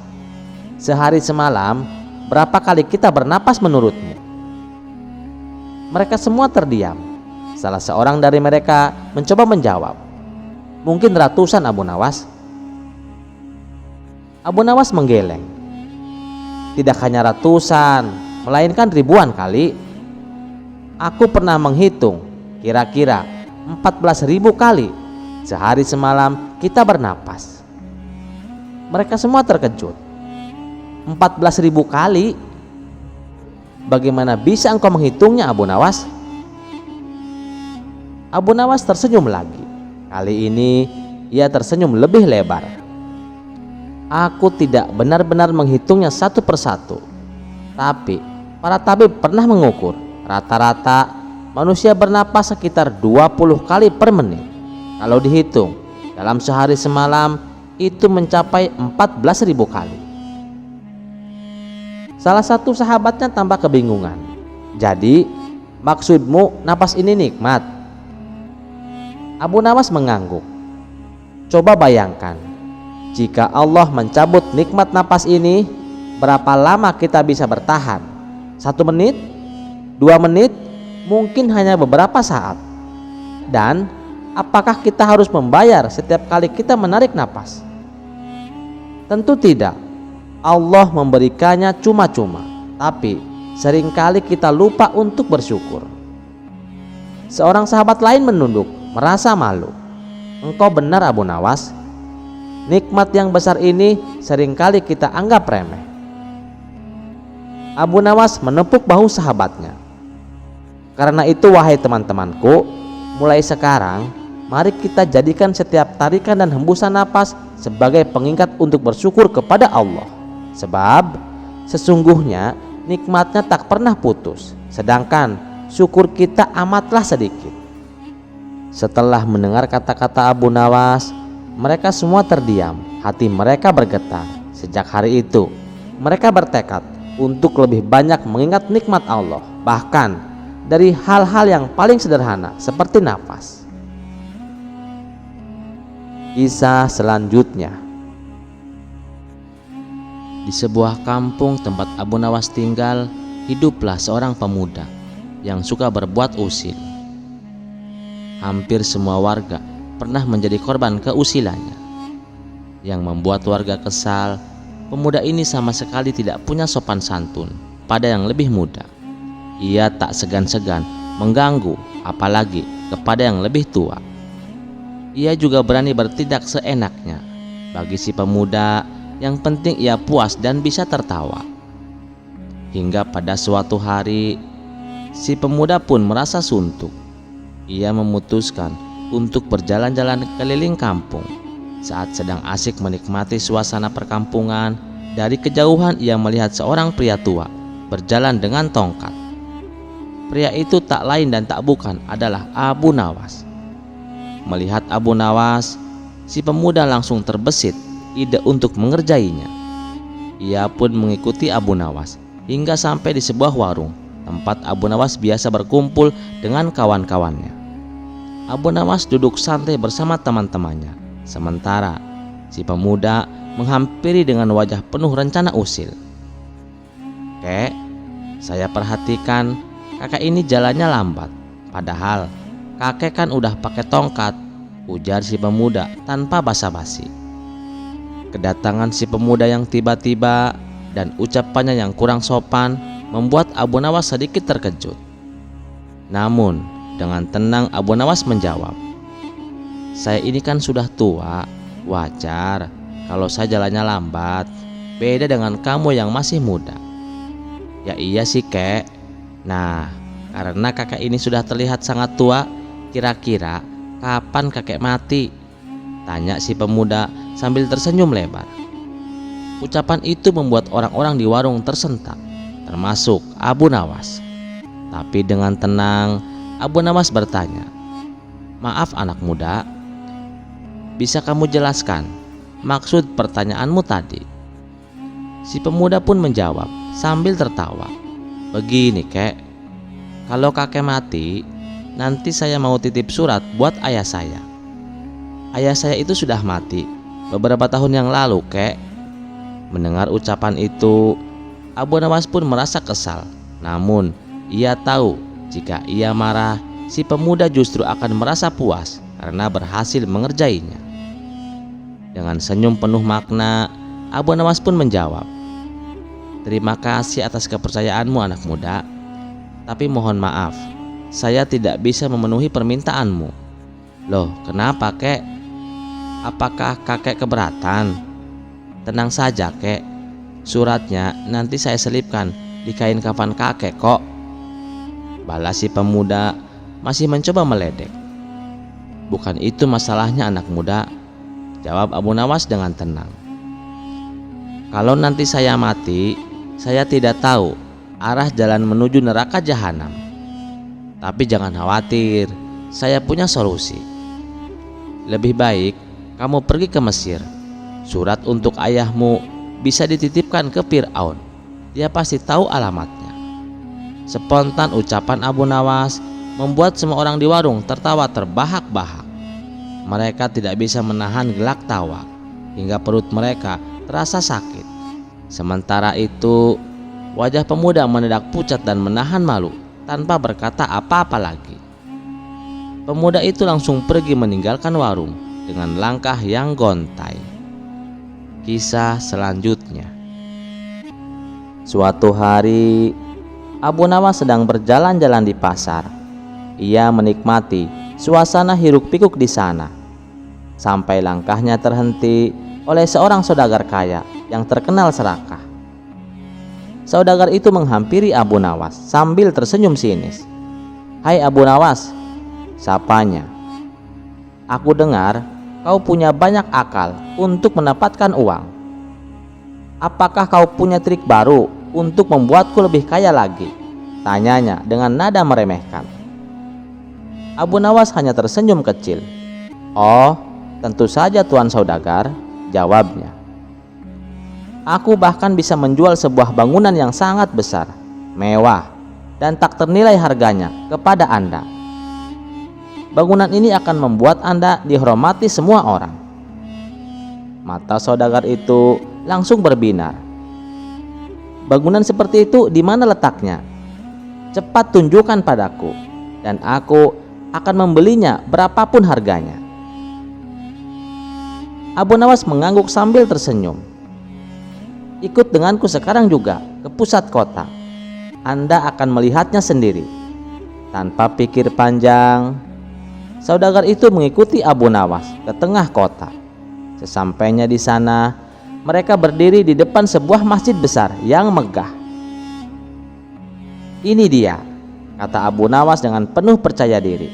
Sehari semalam, berapa kali kita bernapas menurutmu?" Mereka semua terdiam. Salah seorang dari mereka mencoba menjawab, "Mungkin ratusan Abu Nawas." Abu Nawas menggeleng. "Tidak hanya ratusan, melainkan ribuan kali. Aku pernah menghitung, kira-kira 14.000 kali sehari semalam kita bernapas." Mereka semua terkejut. 14.000 kali? Bagaimana bisa engkau menghitungnya Abu Nawas? Abu Nawas tersenyum lagi. Kali ini ia tersenyum lebih lebar. "Aku tidak benar-benar menghitungnya satu persatu, tapi para tabib pernah mengukur rata-rata manusia bernapas sekitar 20 kali per menit. Kalau dihitung dalam sehari semalam, itu mencapai 14.000 kali." Salah satu sahabatnya tampak kebingungan. "Jadi maksudmu napas ini nikmat?" Abu Nawas mengangguk. "Coba bayangkan, jika Allah mencabut nikmat napas ini, berapa lama kita bisa bertahan? 1 menit? 2 menit? Mungkin hanya beberapa saat. Dan apakah kita harus membayar setiap kali kita menarik napas? Tentu tidak. Allah memberikannya cuma-cuma, tapi seringkali kita lupa untuk bersyukur." Seorang sahabat lain menunduk, merasa malu. "Engkau benar Abu Nawas. Nikmat yang besar ini seringkali kita anggap remeh." Abu Nawas menepuk bahu sahabatnya. "Karena itu wahai teman-temanku, mulai sekarang mari kita jadikan setiap tarikan dan hembusan napas sebagai pengingat untuk bersyukur kepada Allah. Sebab sesungguhnya nikmatnya tak pernah putus, sedangkan syukur kita amatlah sedikit." Setelah mendengar kata-kata Abu Nawas, mereka semua terdiam. Hati mereka bergetar. Sejak hari itu, mereka bertekad untuk lebih banyak mengingat nikmat Allah, bahkan dari hal-hal yang paling sederhana seperti napas. Kisah selanjutnya. Di sebuah kampung tempat Abu Nawas tinggal, hiduplah seorang pemuda yang suka berbuat usil. Hampir semua warga pernah menjadi korban keusilannya. Yang membuat warga kesal, pemuda ini sama sekali tidak punya sopan santun pada yang lebih muda. Ia tak segan-segan mengganggu, apalagi kepada yang lebih tua. Ia juga berani bertindak seenaknya. Bagi si pemuda, yang penting ia puas dan bisa tertawa. Hingga pada suatu hari, si pemuda pun merasa suntuk. Ia memutuskan untuk berjalan-jalan keliling kampung. Saat sedang asik menikmati suasana perkampungan, dari kejauhan ia melihat seorang pria tua berjalan dengan tongkat. Pria itu tak lain dan tak bukan adalah Abu Nawas. Melihat Abu Nawas, si pemuda langsung terbesit ide untuk mengerjainya. Ia pun mengikuti Abu Nawas hingga sampai di sebuah warung tempat Abu Nawas biasa berkumpul dengan kawan-kawannya. Abu Nawas duduk santai bersama teman-temannya, sementara si pemuda menghampiri dengan wajah penuh rencana usil. "Kek, saya perhatikan kakek ini jalannya lambat. Padahal kakek kan udah pakai tongkat, ujar si pemuda tanpa basa-basi. Kedatangan si pemuda yang tiba-tiba dan ucapannya yang kurang sopan membuat Abu Nawas sedikit terkejut. Namun dengan tenang Abu Nawas menjawab, "Saya ini kan sudah tua, wajar kalau saya jalannya lambat. Beda dengan kamu yang masih muda." "Ya iya sih kek. Nah, karena kakek ini sudah terlihat sangat tua, kira-kira kapan kakek mati?" tanya si pemuda sambil tersenyum lebar. Ucapan itu membuat orang-orang di warung tersentak, termasuk Abu Nawas. Tapi dengan tenang Abu Nawas bertanya, "Maaf anak muda, bisa kamu jelaskan maksud pertanyaanmu tadi?" Si pemuda pun menjawab sambil tertawa, "Begini kek, kalau kakek mati, nanti saya mau titip surat buat ayah saya. Ayah saya itu sudah mati beberapa tahun yang lalu kek." Mendengar ucapan itu, Abu Nawas pun merasa kesal. Namun ia tahu jika ia marah, si pemuda justru akan merasa puas karena berhasil mengerjainya. Dengan senyum penuh makna, Abu Nawas pun menjawab, "Terima kasih atas kepercayaanmu anak muda. Tapi mohon maaf, saya tidak bisa memenuhi permintaanmu." "Loh, kenapa kek? Apakah kakek keberatan?" "Tenang saja kek, suratnya nanti saya selipkan di kain kafan kakek kok," balas si pemuda masih mencoba meledek. "Bukan itu masalahnya anak muda," jawab Abu Nawas dengan tenang. "Kalau nanti saya mati, saya tidak tahu arah jalan menuju neraka jahanam. Tapi jangan khawatir, saya punya solusi. Lebih baik kamu pergi ke Mesir. Surat untuk ayahmu bisa dititipkan ke Fir'aun. Dia pasti tahu alamatnya." Spontan ucapan Abu Nawas membuat semua orang di warung tertawa terbahak-bahak. Mereka tidak bisa menahan gelak tawa hingga perut mereka terasa sakit. Sementara itu, wajah pemuda mendadak pucat dan menahan malu tanpa berkata apa-apa lagi. Pemuda itu langsung pergi meninggalkan warung dengan langkah yang gontai. Kisah selanjutnya. Suatu hari, Abu Nawas sedang berjalan-jalan di pasar. Ia menikmati suasana hiruk-pikuk di sana, sampai langkahnya terhenti oleh seorang saudagar kaya yang terkenal serakah. Saudagar itu menghampiri Abu Nawas sambil tersenyum sinis. "Hai Abu Nawas," sapanya. "Aku dengar kau punya banyak akal untuk mendapatkan uang. Apakah kau punya trik baru untuk membuatku lebih kaya lagi?" tanyanya dengan nada meremehkan. Abu Nawas hanya tersenyum kecil. "Oh, tentu saja Tuan Saudagar," jawabnya. "Aku bahkan bisa menjual sebuah bangunan yang sangat besar, mewah, dan tak ternilai harganya kepada Anda. Bangunan ini akan membuat Anda dihormati semua orang." Mata saudagar itu langsung berbinar. "Bangunan seperti itu di mana letaknya? Cepat tunjukkan padaku, dan aku akan membelinya berapapun harganya." Abu Nawas mengangguk sambil tersenyum. "Ikut denganku sekarang juga ke pusat kota. Anda akan melihatnya sendiri." Tanpa pikir panjang, saudagar itu mengikuti Abu Nawas ke tengah kota. Sesampainya di sana, mereka berdiri di depan sebuah masjid besar yang megah. "Ini dia," kata Abu Nawas dengan penuh percaya diri.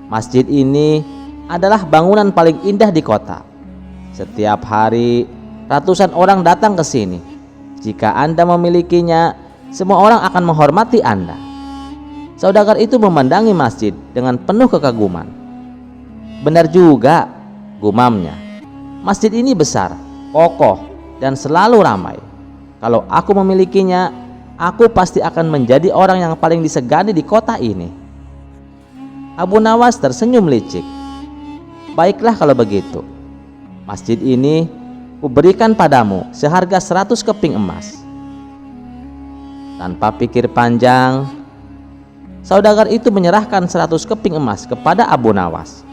"Masjid ini adalah bangunan paling indah di kota. Setiap hari ratusan orang datang ke sini. Jika Anda memilikinya, semua orang akan menghormati Anda." Saudagar itu memandangi masjid dengan penuh kekaguman. "Benar juga," gumamnya. "Masjid ini besar, kokoh, dan selalu ramai. Kalau aku memilikinya, aku pasti akan menjadi orang yang paling disegani di kota ini." Abu Nawas tersenyum licik. "Baiklah kalau begitu. Masjid ini kuberikan padamu seharga 100 keping emas." Tanpa pikir panjang, saudagar itu menyerahkan 100 keping emas kepada Abu Nawas.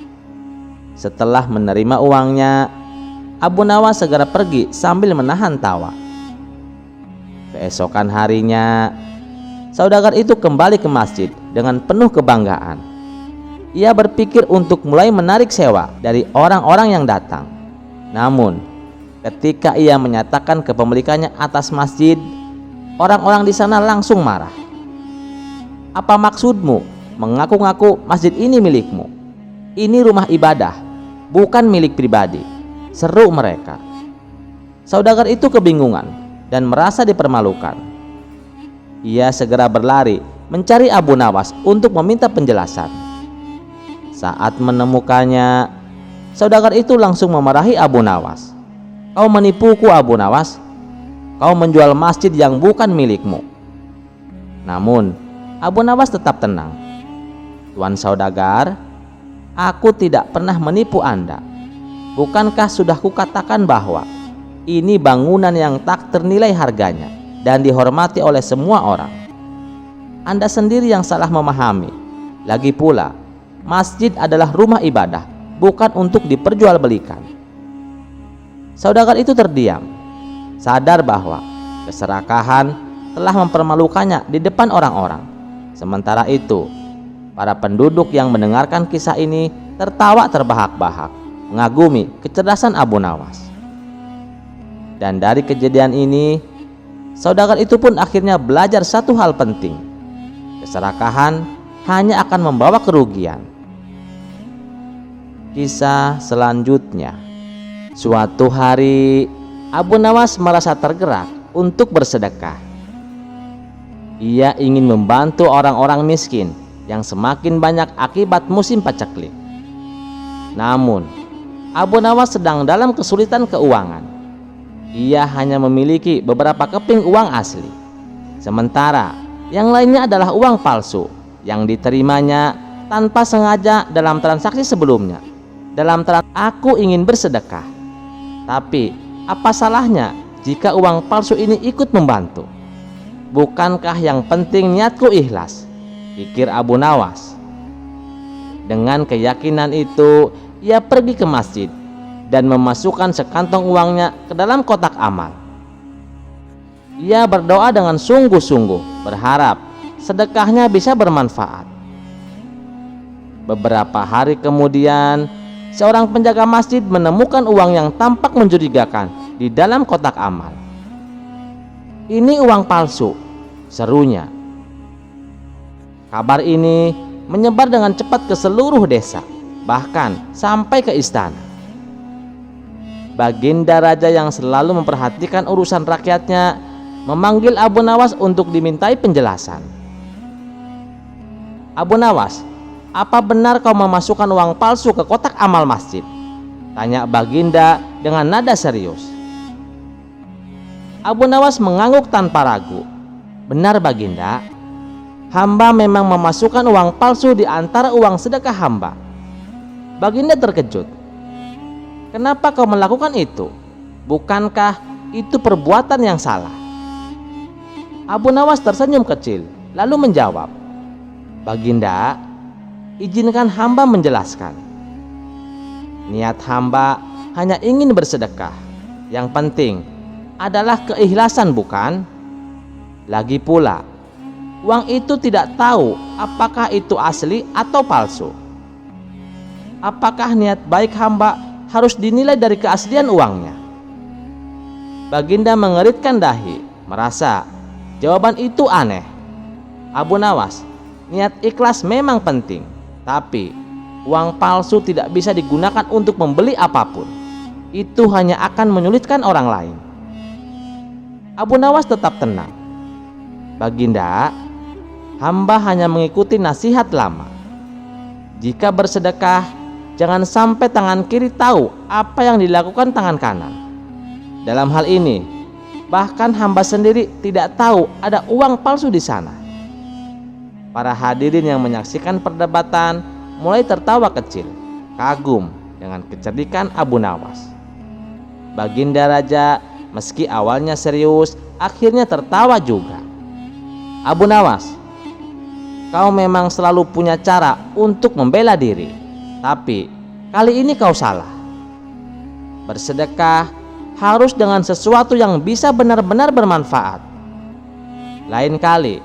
Setelah menerima uangnya, Abu Nawas segera pergi sambil menahan tawa. Keesokan harinya, saudagar itu kembali ke masjid dengan penuh kebanggaan. Ia berpikir untuk mulai menarik sewa dari orang-orang yang datang. Namun, ketika ia menyatakan kepemilikannya atas masjid, orang-orang di sana langsung marah. "Apa maksudmu mengaku-ngaku masjid ini milikmu? Ini rumah ibadah, bukan milik pribadi," seru mereka. Saudagar itu kebingungan dan merasa dipermalukan. Ia segera berlari mencari Abu Nawas untuk meminta penjelasan. Saat menemukannya, saudagar itu langsung memarahi Abu Nawas. "Kau menipuku, Abu Nawas. Kau menjual masjid yang bukan milikmu." Namun, Abu Nawas tetap tenang. "Tuan saudagar, aku tidak pernah menipu Anda. Bukankah sudah kukatakan bahwa ini bangunan yang tak ternilai harganya dan dihormati oleh semua orang? Anda sendiri yang salah memahami. Lagi pula, masjid adalah rumah ibadah, bukan untuk diperjualbelikan." Saudagar itu terdiam, sadar bahwa keserakahan telah mempermalukannya di depan orang-orang. Sementara itu, para penduduk yang mendengarkan kisah ini tertawa terbahak-bahak, mengagumi kecerdasan Abu Nawas. Dan dari kejadian ini, saudagar itu pun akhirnya belajar satu hal penting: keserakahan hanya akan membawa kerugian. Kisah selanjutnya. Suatu hari, Abu Nawas merasa tergerak untuk bersedekah. Ia ingin membantu orang-orang miskin yang semakin banyak akibat musim paceklik. Namun, Abu Nawas sedang dalam kesulitan keuangan. Ia hanya memiliki beberapa keping uang asli, sementara yang lainnya adalah uang palsu yang diterimanya tanpa sengaja dalam transaksi sebelumnya. Aku ingin bersedekah, tapi apa salahnya jika uang palsu ini ikut membantu? Bukankah yang penting niatku ikhlas? Pikir Abu Nawas. Dengan keyakinan itu, ia pergi ke masjid dan memasukkan sekantong uangnya ke dalam kotak amal. Ia berdoa dengan sungguh-sungguh, berharap sedekahnya bisa bermanfaat. Beberapa hari kemudian, seorang penjaga masjid menemukan uang yang tampak mencurigakan di dalam kotak amal. "Ini uang palsu," serunya. Kabar ini menyebar dengan cepat ke seluruh desa, bahkan sampai ke istana. Baginda raja yang selalu memperhatikan urusan rakyatnya memanggil Abu Nawas untuk dimintai penjelasan. "Abu Nawas, apa benar kau memasukkan uang palsu ke kotak amal masjid?" tanya Baginda dengan nada serius. Abu Nawas mengangguk tanpa ragu. "Benar, Baginda. Hamba memang memasukkan uang palsu di antara uang sedekah hamba." Baginda terkejut. "Kenapa kau melakukan itu? Bukankah itu perbuatan yang salah?" Abu Nawas tersenyum kecil, lalu menjawab, "Baginda, izinkan hamba menjelaskan. Niat hamba hanya ingin bersedekah. Yang penting adalah keikhlasan, bukan? Lagi pula, uang itu tidak tahu apakah itu asli atau palsu. Apakah niat baik hamba harus dinilai dari keaslian uangnya?" Baginda mengeritkan dahi, merasa jawaban itu aneh. "Abu Nawas, niat ikhlas memang penting, tapi uang palsu tidak bisa digunakan untuk membeli apapun. Itu hanya akan menyulitkan orang lain." Abu Nawas tetap tenang. "Baginda, hamba hanya mengikuti nasihat lama. Jika bersedekah, jangan sampai tangan kiri tahu apa yang dilakukan tangan kanan. Dalam hal ini, bahkan hamba sendiri tidak tahu ada uang palsu di sana." Para hadirin yang menyaksikan perdebatan mulai tertawa kecil, kagum dengan kecerdikan Abu Nawas. Baginda raja meski awalnya serius, akhirnya tertawa juga. "Abu Nawas, kau memang selalu punya cara untuk membela diri, tapi kali ini kau salah. Bersedekah harus dengan sesuatu yang bisa benar-benar bermanfaat. Lain kali,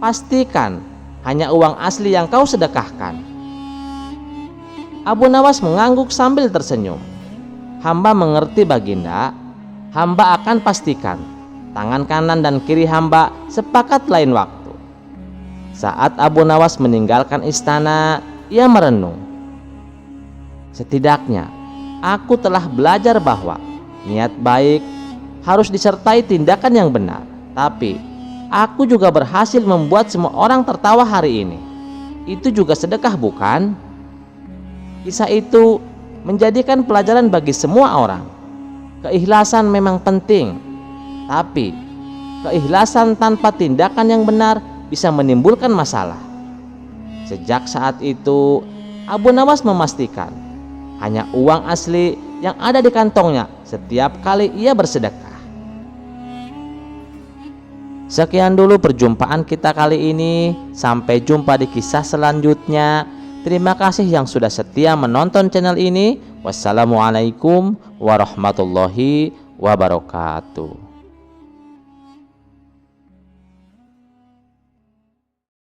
pastikan hanya uang asli yang kau sedekahkan. Abu Nawas mengangguk sambil tersenyum. Hamba mengerti Baginda. Hamba akan pastikan tangan kanan dan kiri hamba sepakat lain waktu. Saat Abu Nawas meninggalkan istana, ia merenung. Setidaknya aku telah belajar bahwa niat baik harus disertai tindakan yang benar. Tapi aku juga berhasil membuat semua orang tertawa hari ini. Itu juga sedekah, bukan? Kisah itu menjadikan pelajaran bagi semua orang. Keikhlasan memang penting, tapi keikhlasan tanpa tindakan yang benar bisa menimbulkan masalah. Sejak saat itu, Abu Nawas memastikan hanya uang asli yang ada di kantongnya setiap kali ia bersedekah. Sekian dulu perjumpaan kita kali ini. Sampai jumpa di kisah selanjutnya. Terima kasih yang sudah setia menonton channel ini. Wassalamualaikum warahmatullahi wabarakatuh.